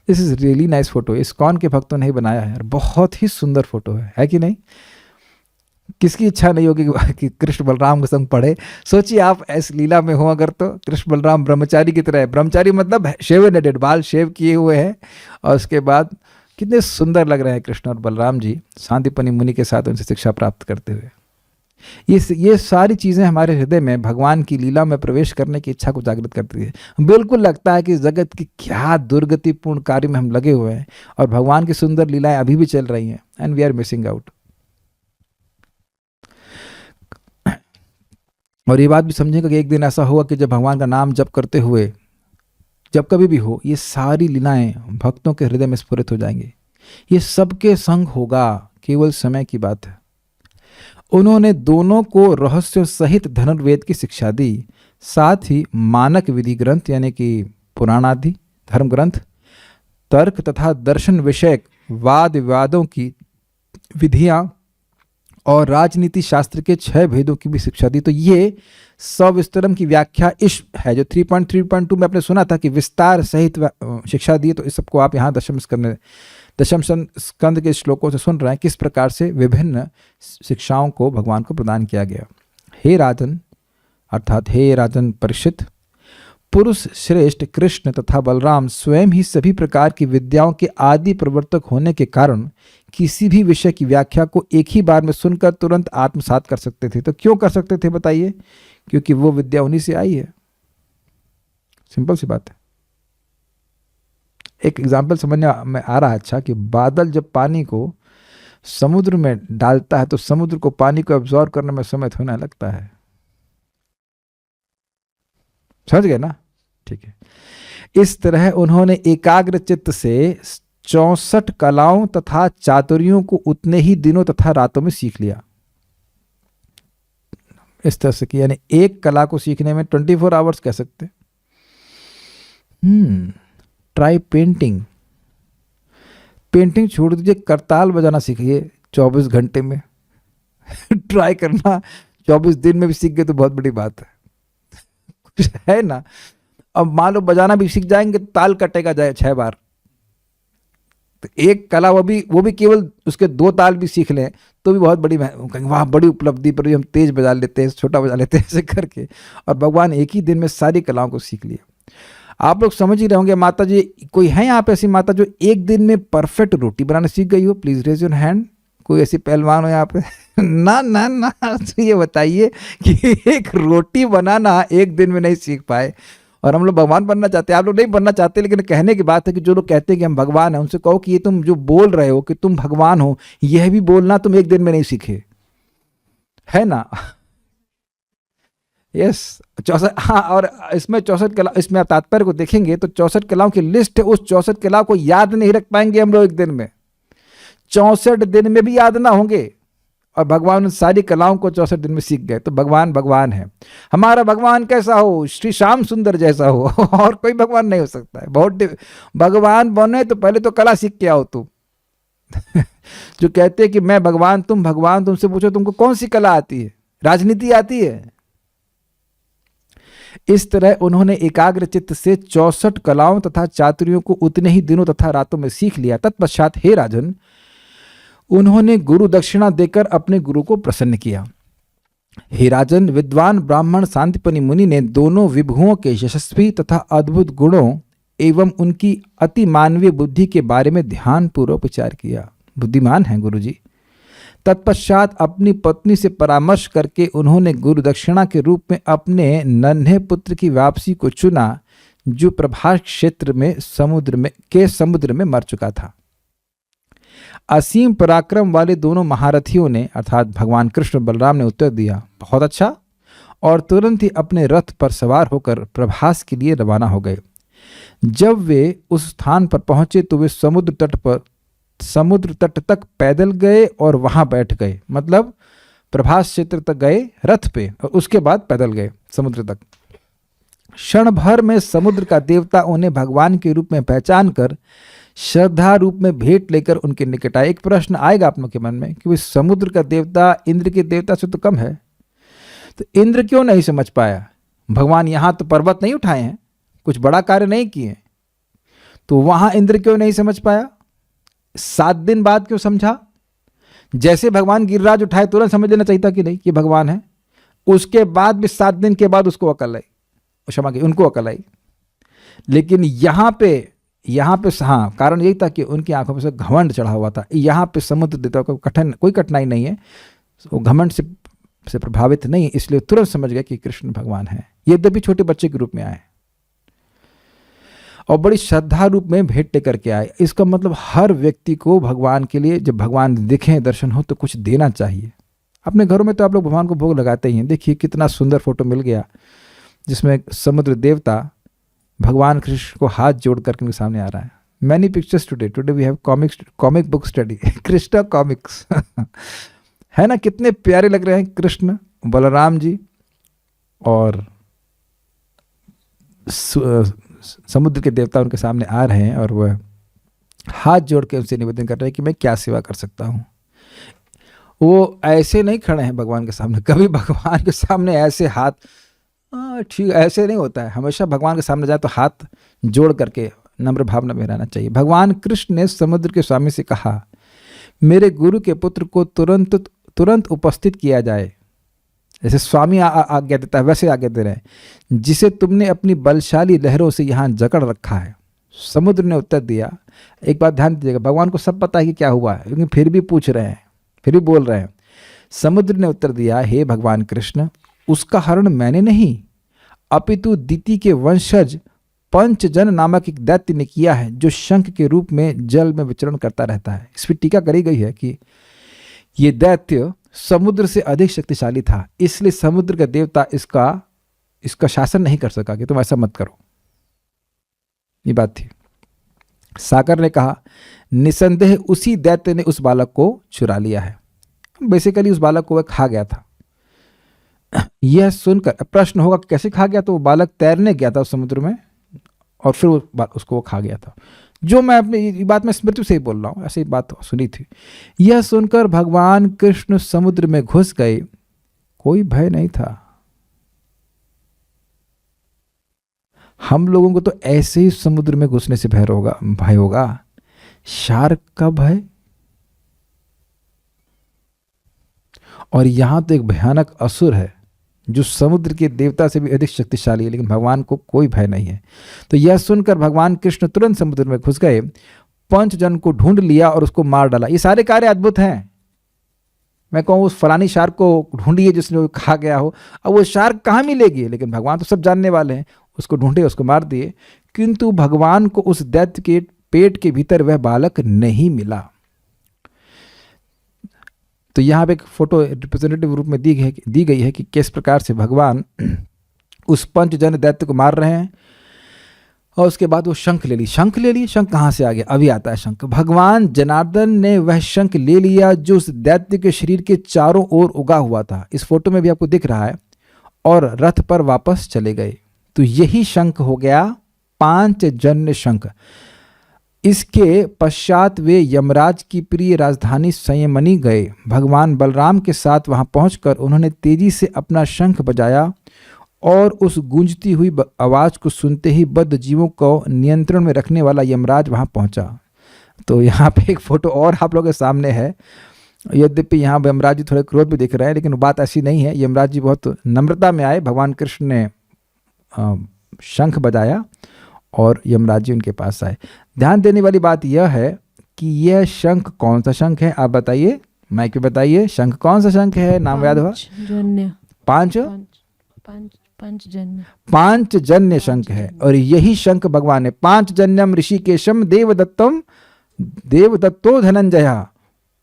This is really nice photo. ISKCON के भक्तों ने ही बनाया है, बहुत ही सुंदर फोटो है कि नहीं? किसकी इच्छा नहीं होगी कि कृष्ण बलराम के संग पढ़े? सोचिए आप इस लीला में हो अगर, तो कृष्ण बलराम ब्रह्मचारी की तरह है। ब्रह्मचारी मतलब शेव एंडेड, बाल शेव किए हुए हैं, और उसके बाद कितने सुंदर लग रहे हैं कृष्ण और बलराम जी सांदीपनि मुनि के साथ उनसे शिक्षा प्राप्त करते हुए। ये सारी चीज़ें हमारे हृदय में भगवान की लीला में प्रवेश करने की इच्छा को जागृत करती है। बिल्कुल लगता है कि जगत की क्या दुर्गतिपूर्ण कार्य में हम लगे हुए हैं और भगवान की सुंदर लीलाएं अभी भी चल रही हैं, and we are missing out. और ये बात भी समझेगा कि एक दिन ऐसा होगा कि जब भगवान का नाम जप करते हुए, जब कभी भी हो, ये सारी लीलाएं भक्तों के हृदय में स्फुरित हो जाएंगी। ये सबके संग होगा, केवल समय की बात है। उन्होंने दोनों को रहस्य सहित धनुर्वेद की शिक्षा दी, साथ ही मानक विधि ग्रंथ यानी कि पुराण आदि धर्म ग्रंथ, तर्क तथा दर्शन विषयक वाद विवादों की विधियां और राजनीति शास्त्र के 6 भेदों की भी शिक्षा दी। तो ये सविस्तरम की व्याख्या इस है जो 3.3.2 में आपने सुना था कि विस्तार सहित शिक्षा दी। तो इस सबको आप यहाँ दशम स्कंद के श्लोकों से सुन रहे हैं, किस प्रकार से विभिन्न शिक्षाओं को भगवान को प्रदान किया गया। हे राजन, अर्थात हे राजन परीक्षित, पुरुष श्रेष्ठ कृष्ण तथा बलराम स्वयं ही सभी प्रकार की विद्याओं के आदि प्रवर्तक होने के कारण किसी भी विषय की व्याख्या को एक ही बार में सुनकर तुरंत आत्मसात कर सकते थे। तो क्यों कर सकते थे बताइए? क्योंकि वो विद्या उन्हीं से आई है। सिंपल सी बात है। एक एग्जाम्पल समझ में आ रहा है अच्छा, कि बादल जब पानी को समुद्र में डालता है तो समुद्र को पानी को एब्जॉर्ब करने में समय थोड़ा लगता है। समझ गए ना? ठीक है। इस तरह उन्होंने एकाग्र चित्त से 64 कलाओं तथा चातुर्यों को उतने ही दिनों तथा रातों में सीख लिया। इस तरह से कि यानी एक कला को सीखने में 24 आवर्स कह सकते। Try painting. पेंटिंग छोड़ दीजिए, करताल बजाना सीखिए 24 घंटे में। ट्राई करना 24 दिन में भी सीख गए तो बहुत बड़ी बात है, कुछ है ना। अब मान लो बजाना भी सीख जाएंगे, ताल कटेगा जाए 6 बार, तो एक कला वो भी केवल उसके 2 ताल भी सीख लें तो भी बहुत बड़ी, वाह बड़ी उपलब्धि, पर भी हम तेज बजा लेते हैं, छोटा बजा लेते हैं ऐसे करके। और भगवान एक ही दिन में सारी कलाओं को सीख लिया। आप लोग समझ ही रहे होंगे माता जी, कोई है यहाँ पे ऐसी माता जो एक दिन में परफेक्ट रोटी बनाना सीख गई हो? Please raise your hand. कोई ऐसी पहलवान हो यहाँ पे? ना ना ना, तो ये बताइए कि एक रोटी बनाना एक दिन में नहीं सीख पाए। और हम लोग भगवान बनना चाहते हैं। आप लोग नहीं बनना चाहते, लेकिन कहने की बात है कि जो लोग कहते हैं कि हम भगवान हैं, उनसे कहो कि ये तुम जो बोल रहे हो कि तुम भगवान हो, यह भी बोलना तुम एक दिन में नहीं सीखे, है ना? यस 64। हाँ, और इसमें 64 कला, इसमें आप तात्पर्य को देखेंगे तो 64 कलाओं की लिस्ट है। उस 64 कलाओं को याद नहीं रख पाएंगे हम लोग एक दिन में, 64 दिन में भी याद ना होंगे। और भगवान उन सारी कलाओं को 64 दिन में सीख गए। तो भगवान भगवान है। हमारा भगवान कैसा हो? श्री श्याम सुंदर जैसा हो, और कोई भगवान नहीं हो सकता है। बहुत भगवान बने तो पहले तो कला सीख के आओ तुम। जो कहते हैं कि मैं भगवान तुम भगवान, तुमसे पूछो तुमको कौन सी कला आती है? राजनीति आती है? इस तरह उन्होंने एकाग्र चित्त से 64 कलाओं तथा चातुर्यों को उतने ही दिनों तथा रातों में सीख लिया। तत्पश्चात हे राजन, उन्होंने गुरु दक्षिणा देकर अपने गुरु को प्रसन्न किया। हे राजन, विद्वान ब्राह्मण शांतिपनि मुनि ने दोनों विभुओं के यशस्वी तथा अद्भुत गुणों एवं उनकी अति मानवीय बुद्धि के बारे में ध्यान पूर्वक विचार किया। बुद्धिमान हैं गुरु जी। तत्पश्चात अपनी पत्नी से परामर्श करके उन्होंने गुरु दक्षिणा के रूप में अपने नन्हे पुत्र की वापसी को चुना, जो प्रभास क्षेत्र में समुद्र में मर चुका था। असीम पराक्रम वाले दोनों महारथियों ने अर्थात भगवान कृष्ण बलराम ने उत्तर दिया, बहुत अच्छा, और तुरंत ही अपने रथ पर सवार होकर प्रभास के लिए रवाना हो गए। जब वे उस स्थान पर पहुंचे तो वे समुद्र तट तक पैदल गए और वहां बैठ गए। मतलब प्रभास क्षेत्र तक गए रथ पे और उसके बाद पैदल गए समुद्र तक। क्षण भर में समुद्र का देवता उन्हें भगवान के रूप में पहचान कर श्रद्धा रूप में भेंट लेकर उनके निकट आए। एक प्रश्न आएगा आप लोग के मन में कि समुद्र का देवता इंद्र के देवता से तो कम है, तो इंद्र क्यों नहीं समझ पाया? भगवान यहां तो पर्वत नहीं उठाए हैं, कुछ बड़ा कार्य नहीं किए, तो वहां इंद्र क्यों नहीं समझ पाया? 7 दिन बाद क्यों समझा? जैसे भगवान गिरिराज उठाए तुरंत समझ लेना चाहिए था कि नहीं कि भगवान है। उसके बाद भी 7 दिन के बाद उसको अकल आई, क्षमा की उनको अकल आई। लेकिन यहाँ पे हाँ, कारण यही था कि उनकी आंखों में से घमंड चढ़ा हुआ था। यहाँ पे समुद्र देवता को कोई कठिनाई नहीं है, वो घमंड से से प्रभावित नहीं, इसलिए तुरंत समझ गए कि कृष्ण भगवान है, यद्यपि छोटे बच्चे के रूप में आए और बड़ी श्रद्धा रूप में भेंट लेकर के आए। इसका मतलब हर व्यक्ति को भगवान के लिए, जब भगवान दिखें, दर्शन हो, तो कुछ देना चाहिए। अपने घरों में तो आप लोग भगवान को भोग लगाते ही हैं। देखिए कितना सुंदर फोटो मिल गया जिसमें समुद्र देवता भगवान कृष्ण को हाथ जोड़ करके उनके सामने आ रहा है। Many pictures today we have comic book study, Krishna comics है ना, कितने प्यारे लग रहे हैं कृष्ण, बलराम जी और समुद्र के देवता उनके सामने आ रहे हैं और वह हाथ जोड़ के उनसे निवेदन कर रहे हैं कि मैं क्या सेवा कर सकता हूँ। वो ऐसे नहीं खड़े हैं भगवान के सामने, कभी भगवान के सामने ऐसे हाथ, ठीक ऐसे नहीं होता है। हमेशा भगवान के सामने जाए तो हाथ जोड़ करके नम्र भावना में रहना चाहिए। भगवान कृष्ण ने समुद्र के स्वामी से कहा, मेरे गुरु के पुत्र को तुरंत उपस्थित किया जाए। जैसे स्वामी आज्ञा देता है वैसे आज्ञा दे रहे हैं, जिसे तुमने अपनी बलशाली लहरों से यहाँ जकड़ रखा है। समुद्र ने उत्तर दिया, एक बात ध्यान दीजिएगा, भगवान को सब पता है कि क्या हुआ है, लेकिन फिर भी पूछ रहे हैं, फिर भी बोल रहे हैं। समुद्र ने उत्तर दिया, हे भगवान कृष्ण, उसका हरण मैंने नहीं, अपितु दिति के वंशज पंचजन नामक एक दैत्य ने किया है, जो शंख के रूप में जल में विचरण करता रहता है। इस पर टीका करी गई है कि ये दैत्य समुद्र से अधिक शक्तिशाली था, इसलिए समुद्र का देवता इसका शासन नहीं कर सका कि तुम ऐसा मत करो। ये बात थी। सागर ने कहा, निसंदेह उसी दैत्य ने उस बालक को चुरा लिया है। बेसिकली उस बालक को वह खा गया था। यह सुनकर प्रश्न होगा कैसे खा गया, तो वो बालक तैरने गया था उस समुद्र में और फिर उसको वो खा गया था। जो मैं अपनी ये बात में स्मृति से ही बोल रहा हूँ, ऐसी बात सुनी थी। यह सुनकर भगवान कृष्ण समुद्र में घुस गए। कोई भय नहीं था। हम लोगों को तो ऐसे ही समुद्र में घुसने से भय होगा। शार्क का भय, और यहां तो एक भयानक असुर है जो समुद्र के देवता से भी अधिक शक्तिशाली है, लेकिन भगवान को कोई भय नहीं है। तो यह सुनकर भगवान कृष्ण तुरंत समुद्र में घुस गए, पंचजन को ढूंढ लिया और उसको मार डाला। ये सारे कार्य अद्भुत हैं। मैं कहूँ उस फलानी शार्क को ढूंढिए जिसने खा गया हो, अब वो शार्क कहाँ मिलेगी, लेकिन भगवान तो सब जानने वाले हैं। उसको ढूंढे, उसको मार दिए, किंतु भगवान को उस दैत्य के पेट के भीतर वह बालक नहीं मिला। तो यहाँ पे एक फोटो रिप्रेजेंटेटिव रूप में दी गई है कि किस प्रकार से भगवान उस पंचजन दैत्य को मार रहे हैं। और उसके बाद वो शंख ले ली। शंख कहाँ से आ गया, अभी आता है शंख। भगवान जनार्दन ने वह शंख ले लिया जो उस दैत्य के शरीर के चारों ओर उगा हुआ था। इस फोटो में भी आपको दिख रहा है। और रथ पर वापस चले गए। तो यही शंख हो गया पांचजन्य शंख। इसके पश्चात वे यमराज की प्रिय राजधानी संयमनी गए। भगवान बलराम के साथ वहां पहुंचकर उन्होंने तेजी से अपना शंख बजाया और उस गूंजती हुई आवाज को सुनते ही बद्ध जीवों को नियंत्रण में रखने वाला यमराज वहां पहुंचा। तो यहाँ पे एक फोटो और आप लोगों के सामने है। यद्यपि यहाँ यमराज जी थोड़े क्रोध भी दिख रहे हैं, लेकिन बात ऐसी नहीं है। यमराज जी बहुत नम्रता में आए। भगवान कृष्ण ने शंख बजाया और यमराज जी उनके पास आए। ध्यान देने वाली बात यह है कि यह शंख कौन सा शंख है, आप बताइए, माइक पे बताइए। शंख कौन सा शंख है, नाम याद हुआ? पांचजन्य शंख है। और यही शंख भगवान ने पांचजन्यम ऋषिकेशम देवदत्तो धनंजय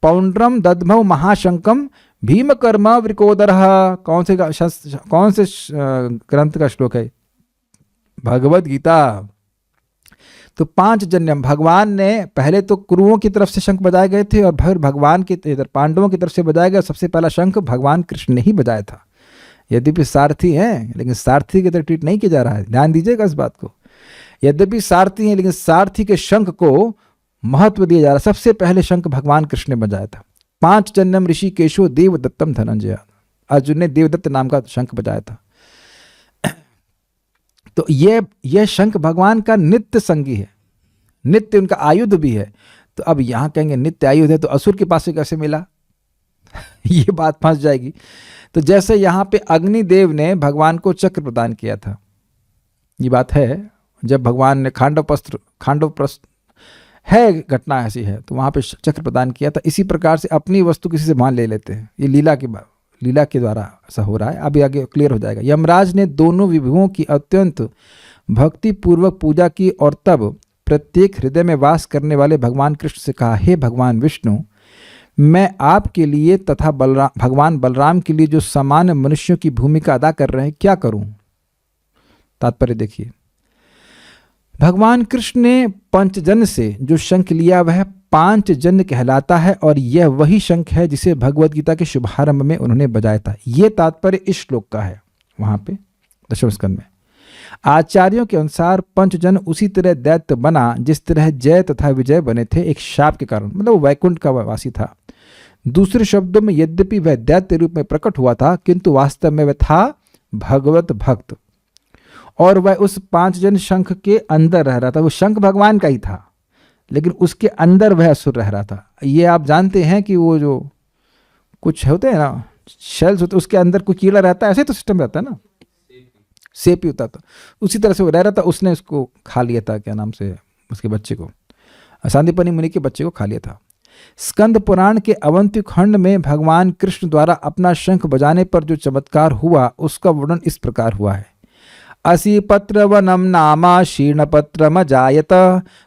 पौंड्रम दद्मौ महाशंकम भीमकर्मा वृकोदरः। कौन से ग्रंथ का श्लोक है? भगवद गीता। तो पांचजन्यम, भगवान ने पहले तो कुरुओं की तरफ से शंख बजाए गए थे और फिर भगवान के इधर पांडवों की तरफ से बजाया गया। सबसे पहला शंख भगवान कृष्ण ने ही बजाया था। यद्यपि सारथी हैं, लेकिन सारथी की तरह ट्रीट नहीं किया जा रहा है। ध्यान दीजिएगा इस बात को। यद्यपि सारथी हैं, लेकिन सारथी के शंख को महत्व दिया जा रहा है। सबसे पहले शंख भगवान कृष्ण ने बजाया था। पांचजन्यम ऋषिकेशो देवदत्तम धनंजय। अर्जुन ने देवदत्त नाम का शंख बजाया था। तो यह शंख भगवान का नित्य संगी है, नित्य उनका आयुध भी है। तो अब यहां कहेंगे नित्य आयुध है तो असुर के पास से कैसे मिला? ये बात फंस जाएगी। तो जैसे यहां पे अग्निदेव ने भगवान को चक्र प्रदान किया था, ये बात है। जब भगवान ने खांडव प्रस्थ है, घटना ऐसी है, तो वहां पे चक्र प्रदान किया था। इसी प्रकार से अपनी वस्तु किसी से मान ले लेते हैं। ये लीला की लीला के द्वारा ऐसा हो रहा है, अभी आगे क्लियर हो जाएगा। यमराज ने दोनों विभुओं की अत्यंत भक्ति पूर्वक पूजा की और तब प्रत्येक हृदय में वास करने वाले भगवान कृष्ण से कहा, हे भगवान विष्णु, मैं आपके लिए तथा भगवान बलराम के लिए जो सामान्य मनुष्यों की भूमिका अदा कर रहे हैं, क्या करूं? तात्पर्य देखिए, भगवान कृष्ण ने पंचजन्य से जो शंख लिया वह पांचजन्य कहलाता है और यह वही शंख है जिसे भगवद गीता के शुभारंभ में उन्होंने बजाया था। यह तात्पर्य इस श्लोक का है वहां पे दशम स्कंद में। आचार्यों के अनुसार पंचजन उसी तरह दैत्य बना जिस तरह जय तथा विजय बने थे एक शाप के कारण, मतलब वो वैकुंठ का वासी था। दूसरे शब्दों में यद्यपि वह दैत्य रूप में प्रकट हुआ था किंतु वास्तव में वह था भगवत भक्त और वह उस पांचजन शंख के अंदर रह रहा था। वो शंख भगवान का ही था लेकिन उसके अंदर वह असुर रह रहा था। ये आप जानते हैं कि वो जो कुछ होते हैं ना, शेल्स होते, उसके अंदर कोई कीड़ा रहता है, ऐसे तो सिस्टम रहता है ना, सेप ही होता था, उसी तरह से वो रह रहा था। उसने उसको खा लिया था, क्या नाम से, उसके बच्चे को, सांदीपनि मुनि के बच्चे को खा लिया था। स्कंद पुराण के अवंती खंड में भगवान कृष्ण द्वारा अपना शंख बजाने पर जो चमत्कार हुआ उसका वर्णन इस प्रकार हुआ है। असि पत्र वनम नामा शीर्ण पत्रम जायत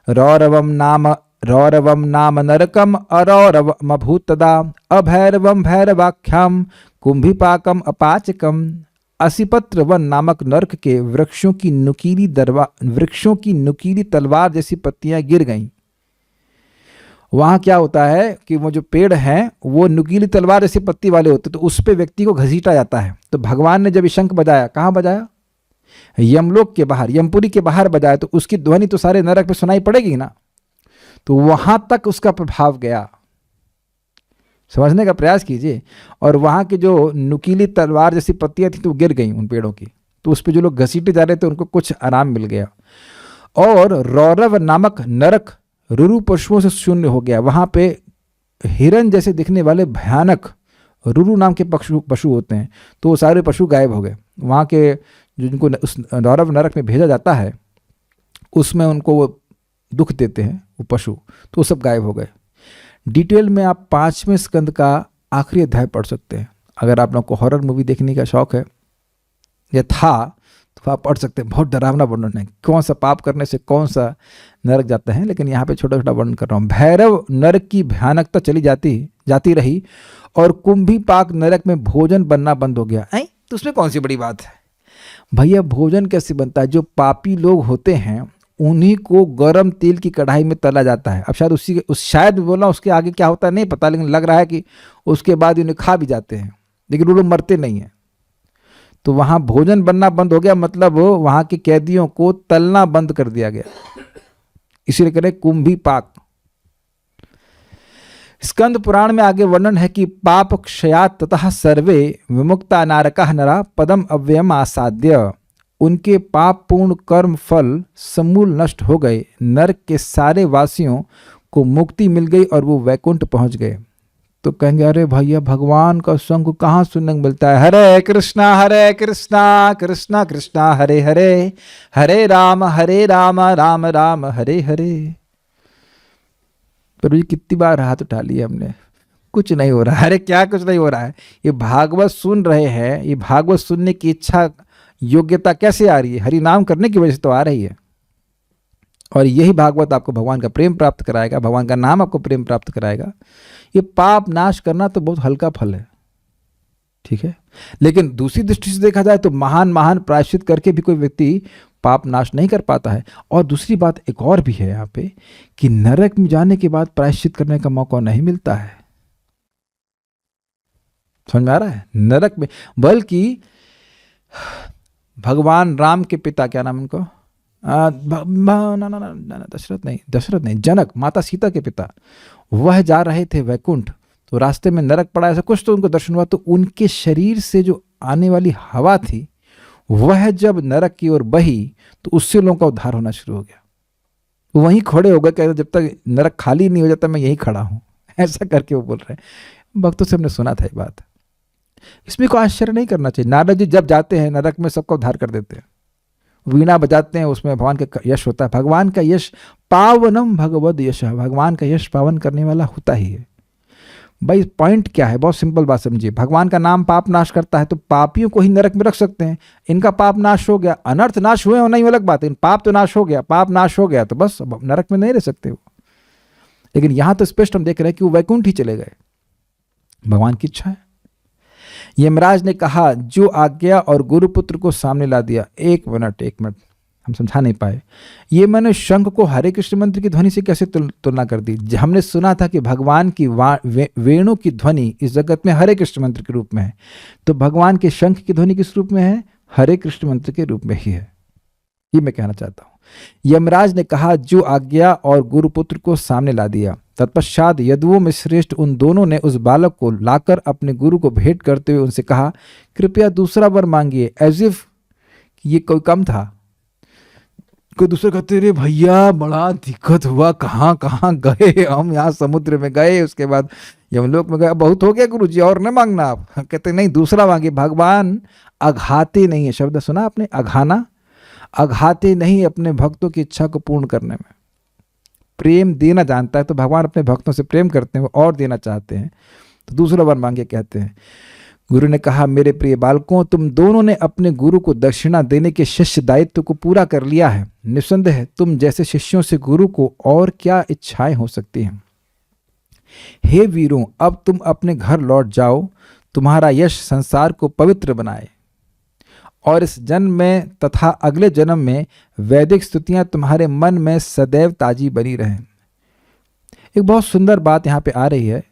रौरवम नाम नरकम अरौरवम भूतदा अभैरवम भैरवाख्याम कुंभिपाकम अपाचकम। असिपत्र वन नामक नरक के वृक्षों की नुकीली तलवार जैसी पत्तियां गिर गईं। वहां क्या होता है कि वो जो पेड़ हैं वो नुकीली तलवार जैसी पत्ती वाले होते, तो उस पे व्यक्ति को घसीटा जाता है। तो भगवान ने जब ये शंख बजाया, कहाँ बजाया? यमलोक के बाहर, यमपुरी के बाहर बजाया, तो उसकी ध्वनि तो सारे नरक पे सुनाई पड़ेगी ना, तो वहां तक उसका प्रभाव गया। समझने का प्रयास कीजिए। और वहां की जो नुकीली तलवार जैसी पत्तियां थी तो गिर गई उन पेड़ों की, तो उस पे जो लोग घसीटे जा रहे थे उनको कुछ आराम मिल गया। और रौरव नामक नरक रुरु पशुओं से शून्य हो गया। वहां पे हिरण जैसे दिखने वाले भयानक रुरु नाम के पशु होते हैं, तो वो सारे पशु गायब हो गए। वहां के जिनको उस रौरव नरक में भेजा जाता है उसमें उनको वो दुख देते हैं वो पशु, तो वो सब गायब हो गए। डिटेल में आप 5वें स्कंद का आखिरी अध्याय पढ़ सकते हैं। अगर आप लोग को हॉरर मूवी देखने का शौक है या था तो आप पढ़ सकते हैं। बहुत डरावना वर्णन है, कौन सा पाप करने से कौन सा नरक जाता है, लेकिन यहाँ पे छोटा छोटा वर्णन कर रहा हूँ। भैरव नरक की भयानकता चली जाती रही और कुंभिपाक नरक में भोजन बनना बंद हो गया। तो उसमें कौन सी बड़ी बात है भैया? भोजन कैसे बनता है? जो पापी लोग होते हैं उन्हीं को गरम तेल की कढ़ाई में तला जाता है। अब शायद शायद बोला उसके आगे क्या होता है नहीं पता, लेकिन लग रहा है कि उसके बाद उन्हें खा भी जाते हैं, लेकिन वो लोग मरते नहीं हैं। तो वहां भोजन बनना बंद हो गया, मतलब वहां के कैदियों को तलना बंद कर दिया गया, इसीलिए करें कुंभिपाक। स्कंद पुराण में आगे वर्णन है कि पाप क्षयात ततः सर्वे विमुक्ता नारकाः नरा पदम अव्ययम आसाद्य। उनके पाप पूर्ण कर्म फल समूल नष्ट हो गए, नरक के सारे वासियों को मुक्ति मिल गई और वो वैकुंठ पहुंच गए। तो कहेंगे अरे भैया भगवान का संग कहाँ सुनने को मिलता है? हरे कृष्णा कृष्णा कृष्णा हरे हरे, हरे राम राम राम हरे हरे। पर ये कितनी बार हाथ उठा लिया हमने, कुछ नहीं हो रहा है। अरे क्या कुछ नहीं हो रहा है? ये भागवत सुन रहे हैं, ये भागवत सुनने की इच्छा योग्यता कैसे आ रही है? हरि नाम करने की वजह से तो आ रही है। और यही भागवत आपको भगवान का प्रेम प्राप्त कराएगा, भगवान का नाम आपको प्रेम प्राप्त कराएगा। ये पाप नाश करना तो बहुत हल्का फल है, ठीक है, लेकिन दूसरी दृष्टि से देखा जाए तो महान महान प्रायश्चित करके भी कोई व्यक्ति पाप नाश नहीं कर पाता है। और दूसरी बात एक और भी है यहाँ पे कि नरक में जाने के बाद प्रायश्चित करने का मौका नहीं मिलता है। समझ में आ रहा है? नरक में, बल्कि भगवान राम के पिता, क्या नाम उनको, दशरथ नहीं, जनक, माता सीता के पिता, वह जा रहे थे वैकुंठ, तो रास्ते में नरक पड़ा, ऐसा कुछ तो उनको दर्शन हुआ। तो उनके शरीर से जो आने वाली हवा थी वह जब नरक की ओर बही तो उससे लोगों का उद्धार होना शुरू हो गया। वो वहीं खड़े हो गए, कहते जब तक नरक खाली नहीं हो जाता मैं यहीं खड़ा हूं, ऐसा करके वो बोल रहे हैं। भक्तों से हमने सुना था ये बात, इसमें कोई आश्चर्य नहीं करना चाहिए। नारद जी जब जाते हैं नरक में सबका उद्धार कर देते हैं, वीणा बजाते हैं, उसमें भगवान का यश होता है। भगवान का यश पावनम भगवद यश, भगवान का यश पावन करने वाला होता ही है। भाई पॉइंट क्या है, बहुत सिंपल बात समझिए। भगवान का नाम पाप नाश करता है, तो पापियों को ही नरक में रख सकते हैं। इनका पाप नाश हो गया, अनर्थ नाश हुए और नहीं अलग बात है, पाप तो नाश हो गया, पाप नाश हो गया तो बस नरक में नहीं रह सकते वो। लेकिन यहां तो स्पष्ट हम देख रहे हैं कि वो वैकुंठ ही चले गए, भगवान की इच्छा है। यमराज ने कहा, जो आज्ञा और गुरुपुत्र को सामने ला दिया। एक मिनट हम समझा नहीं पाए। ये मैंने शंख को हरे कृष्ण मंत्र की ध्वनि से कैसे तुलना कर दी? हमने सुना था कि भगवान की वेणु की ध्वनि इस जगत में हरे कृष्ण मंत्र के रूप में है, तो भगवान के शंख की ध्वनि किस रूप में है? हरे कृष्ण मंत्र के रूप में ही है। ये मैं कहना चाहता हूं। यमराज ने कहा, जो आज्ञा और गुरुपुत्र को सामने ला दिया। तत्पश्चात यदुओं में श्रेष्ठ उन दोनों ने उस बालक को लाकर अपने गुरु को भेंट करते हुए उनसे कहा, कृपया दूसरा वर मांगिए। एज इफ ये कोई कम था। कोई दूसरे कहते, रे भैया बड़ा दिक्कत हुआ, कहाँ कहाँ गए हम, यहाँ समुद्र में गए, उसके बाद यमलोक में गए, बहुत हो गया गुरु जी और न मांगना आप। कहते नहीं, दूसरा मांगे। भगवान अघाते नहीं है, शब्द सुना आपने, अघाना, अघाते नहीं अपने भक्तों की इच्छा को पूर्ण करने में। प्रेम देना जानता है, तो भगवान अपने भक्तों से प्रेम करते हैं, वो और देना चाहते हैं, तो दूसरा वर मांगे कहते हैं। गुरु ने कहा, मेरे प्रिय बालकों, तुम दोनों ने अपने गुरु को दक्षिणा देने के शिष्य दायित्व को पूरा कर लिया है। निस्संदेह तुम जैसे शिष्यों से गुरु को और क्या इच्छाएं हो सकती हैं। हे वीरों, अब तुम अपने घर लौट जाओ। तुम्हारा यश संसार को पवित्र बनाए और इस जन्म में तथा अगले जन्म में वैदिक स्तुतियां तुम्हारे मन में सदैव ताजी बनी रहें। एक बहुत सुंदर बात यहां पे आ रही है।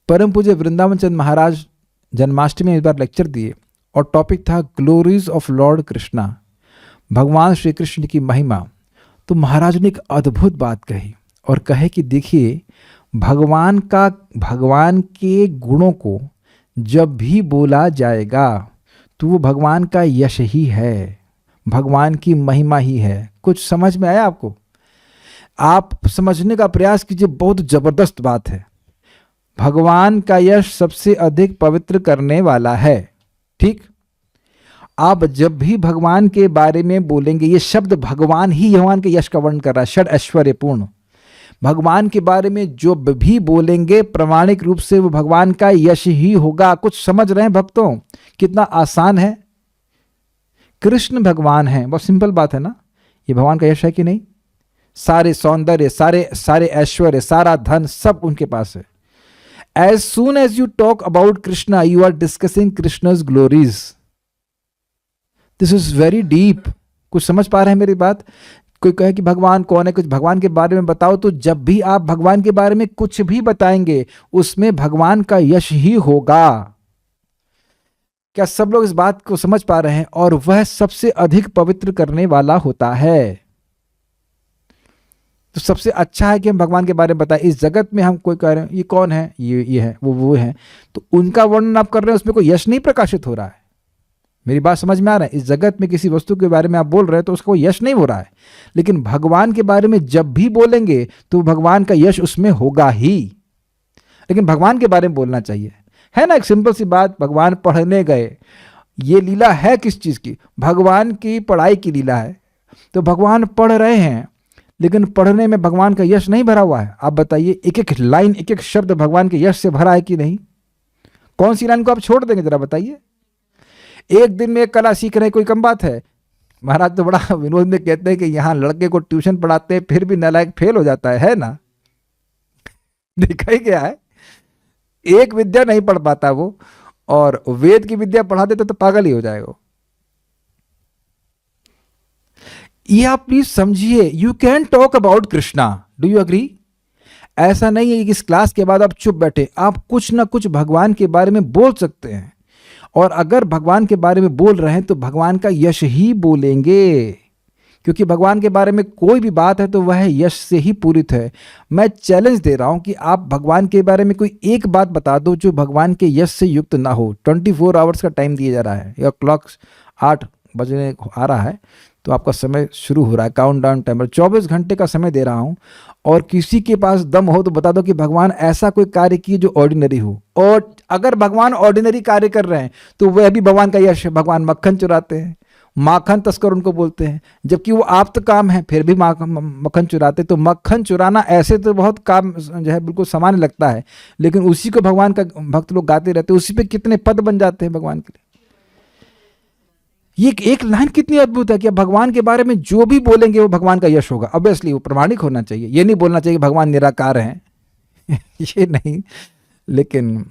परम पूज्य वृंदावन चंद महाराज जन्माष्टमी में इस बार लेक्चर दिए और टॉपिक था ग्लोरीज ऑफ लॉर्ड कृष्णा, भगवान श्री कृष्ण की महिमा। तो महाराज ने एक अद्भुत बात कही और कहे कि देखिए, भगवान के गुणों को जब भी बोला जाएगा तो वो भगवान का यश ही है, भगवान की महिमा ही है। कुछ समझ में आया आपको? आप समझने का प्रयास कीजिए, बहुत जबरदस्त बात है। भगवान का यश सबसे अधिक पवित्र करने वाला है। ठीक, आप जब भी भगवान के बारे में बोलेंगे, ये शब्द भगवान ही भगवान के यश का वर्णन कर रहा है, षड ऐश्वर्यपूर्ण। भगवान के बारे में जो भी बोलेंगे प्रामाणिक रूप से वो भगवान का यश ही होगा। कुछ समझ रहे हैं भक्तों? कितना आसान है। कृष्ण भगवान है, बहुत सिंपल बात है ना। ये भगवान का यश है कि नहीं? सारे सौंदर्य, सारे ऐश्वर्य, सारा धन सब उनके पास है। As soon as you talk about Krishna, you are discussing Krishna's glories. This is very deep. कुछ समझ पा रहे हैं मेरी बात? कोई कहे कि भगवान कौन है, कुछ भगवान के बारे में बताओ, तो जब भी आप भगवान के बारे में कुछ भी बताएंगे उसमें भगवान का यश ही होगा। क्या सब लोग इस बात को समझ पा रहे हैं? और वह सबसे अधिक पवित्र करने वाला होता है। तो सबसे अच्छा है कि हम भगवान के बारे में बताएं। इस जगत में हम कोई कह रहे हैं ये कौन है, ये है, वो है, तो उनका वर्णन आप कर रहे हैं, उसमें कोई यश नहीं प्रकाशित हो रहा है। मेरी बात समझ में आ रहा है? इस जगत में किसी वस्तु के बारे में आप बोल रहे हैं तो उसका कोई यश नहीं हो रहा है, लेकिन भगवान के बारे में जब भी बोलेंगे तो भगवान का यश उसमें होगा ही। लेकिन भगवान के बारे में बोलना चाहिए, है ना। एक सिंपल सी बात, भगवान पढ़ने गए, ये लीला है किस चीज की? भगवान की पढ़ाई की लीला है। तो भगवान पढ़ रहे हैं, लेकिन पढ़ने में भगवान का यश नहीं भरा हुआ है। आप बताइए, एक एक लाइन, एक एक शब्द भगवान के यश से भरा है कि नहीं? कौन सी लाइन को आप छोड़ देंगे जरा बताइए? एक दिन में एक कला सीख रहे, कोई कम बात है? महाराज तो बड़ा विनोद में कहते हैं कि यहाँ लड़के को ट्यूशन पढ़ाते हैं फिर भी नालायक फेल हो जाता है ना। देखा ही क्या है, एक विद्या नहीं पढ़ पाता वो, और वेद की विद्या पढ़ा देते तो पागल ही हो जाएगा। ये आप प्लीज समझिए। You can talk about Krishna, do you agree? ऐसा नहीं है कि इस क्लास के बाद आप चुप बैठे, आप कुछ ना कुछ भगवान के बारे में बोल सकते हैं। और अगर भगवान के बारे में बोल रहे हैं तो भगवान का यश ही बोलेंगे, क्योंकि भगवान के बारे में कोई भी बात है तो वह यश से ही पूरित है। मैं चैलेंज दे रहा हूं कि आप भगवान के बारे में कोई एक बात बता दो जो भगवान के यश से युक्त ना हो। 24 आवर्स का टाइम दिया जा रहा है, या क्लॉक 8 बजने आ रहा है, तो आपका समय शुरू हो रहा है, काउंट डाउन टाइमर। 24 घंटे का समय दे रहा हूं, और किसी के पास दम हो तो बता दो कि भगवान ऐसा कोई कार्य किए जो ऑर्डिनरी हो। और अगर भगवान ऑर्डिनरी कार्य कर रहे हैं तो वह भी भगवान का यश है। भगवान मक्खन चुराते हैं, माखन तस्कर उनको बोलते हैं, जबकि वो आप्त काम है फिर भी मक्खन चुराते। तो मक्खन चुराना ऐसे तो बहुत काम जो है बिल्कुल सामान्य लगता है, लेकिन उसी को भगवान का भक्त लोग गाते रहते, उसी पे कितने पद बन जाते हैं भगवान के लिए। ये एक लाइन कितनी अद्भुत है कि भगवान के बारे में जो भी बोलेंगे वो भगवान का यश होगा। ऑब्वियसली वो प्रमाणिक होना चाहिए, ये नहीं बोलना चाहिए भगवान निराकार हैं ये नहीं, लेकिन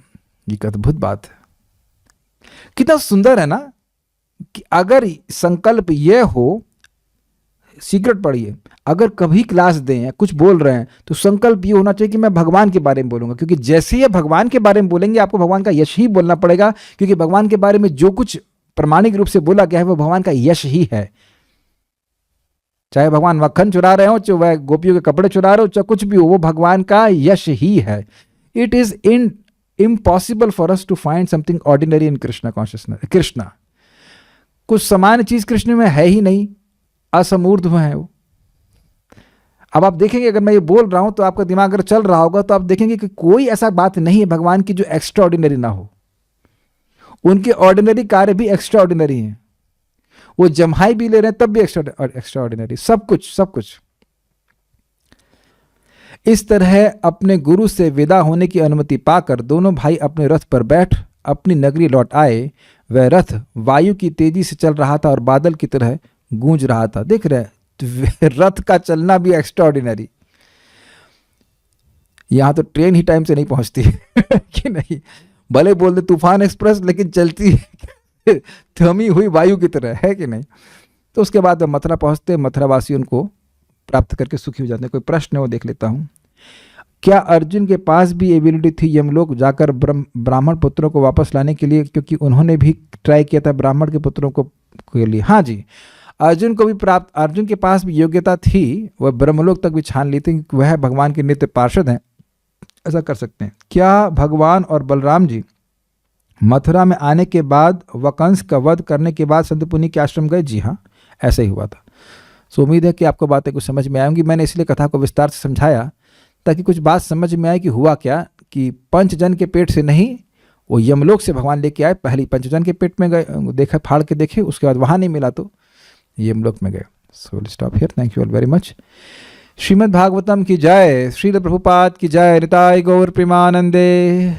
एक अद्भुत बात है। कितना सुंदर है ना कि अगर संकल्प ये हो, सीक्रेट पढ़िए, अगर कभी क्लास दें या कुछ बोल रहे हैं तो संकल्प ये होना चाहिए कि मैं भगवान के बारे में बोलूंगा, क्योंकि जैसे ही भगवान के बारे में बोलेंगे आपको भगवान का यश ही बोलना पड़ेगा, क्योंकि भगवान के बारे में जो कुछ प्रमाणिक रूप से बोला गया है वो भगवान का यश ही है। चाहे भगवान मक्खन चुरा रहे हो, चाहे वह गोपियों के कपड़े चुरा रहे हो, चाहे कुछ भी हो, वो भगवान का यश ही है। It is impossible for us to find something ordinary in Krishna consciousness. Krishna कुछ सामान्य चीज कृष्ण में है ही नहीं, असमूर्ध है वो। अब आप देखेंगे, अगर मैं ये बोल रहा हूं तो आपका दिमाग अगर चल रहा होगा तो आप देखेंगे कि कोई ऐसा बात नहीं है भगवान की जो एक्स्ट्रा ऑर्डिनरी ना हो। उनके ऑर्डिनरी कार्य भी एक्स्ट्रा ऑर्डिनरी हैं। वो जम्हाई भी ले रहे हैं तब भी एक्स्ट्रा ऑर्डिनरी, सब कुछ। इस तरह अपने गुरु से विदा होने की अनुमति पाकर दोनों भाई अपने रथ पर बैठ अपनी नगरी लौट आए। वह रथ वायु की तेजी से चल रहा था और बादल की तरह गूंज रहा था। देख रहे हैं रथ का चलना भी एक्स्ट्रा ऑर्डिनरी। यहां तो ट्रेन ही टाइम से नहीं पहुंचती कि नहीं, भले बोल दे तूफान एक्सप्रेस, लेकिन चलती थमी हुई वायु की तरह है कि नहीं। तो उसके बाद वह मथुरा पहुंचते, मथुरावासी उनको प्राप्त करके सुखी हो जाते हैं। कोई प्रश्न है वो देख लेता हूं। क्या अर्जुन के पास भी एबिलिटी थी यमलोक जाकर ब्राह्मण पुत्रों को वापस लाने के लिए, क्योंकि उन्होंने भी ट्राई किया था ब्राह्मण के पुत्रों को के लिए? हाँ जी, अर्जुन के पास भी योग्यता थी, वह ब्रह्मलोक तक भी छान ली थी, वह भगवान के नित्य पार्षद हैं, ऐसा कर सकते हैं। क्या भगवान और बलराम जी मथुरा में आने के बाद वकंस का वध करने के बाद संतपुनी के आश्रम गए? जी हाँ, ऐसा ही हुआ था। सो उम्मीद है कि आपको बातें कुछ समझ में आएंगी। मैंने इसलिए कथा को विस्तार से समझाया ताकि कुछ बात समझ में आए कि हुआ क्या, कि पंचजन के पेट से नहीं, वो यमलोक से भगवान लेके आए। पहले पंचजन के पेट में गए, देखा, फाड़ के देखे, उसके बाद वहाँ नहीं मिला तो यमलोक में गए। So will stop here. Thank you all very much. Shrimad Bhagavatam की जय, श्रील प्रभुपाद की जय, निताय गौर प्रेमानंदे।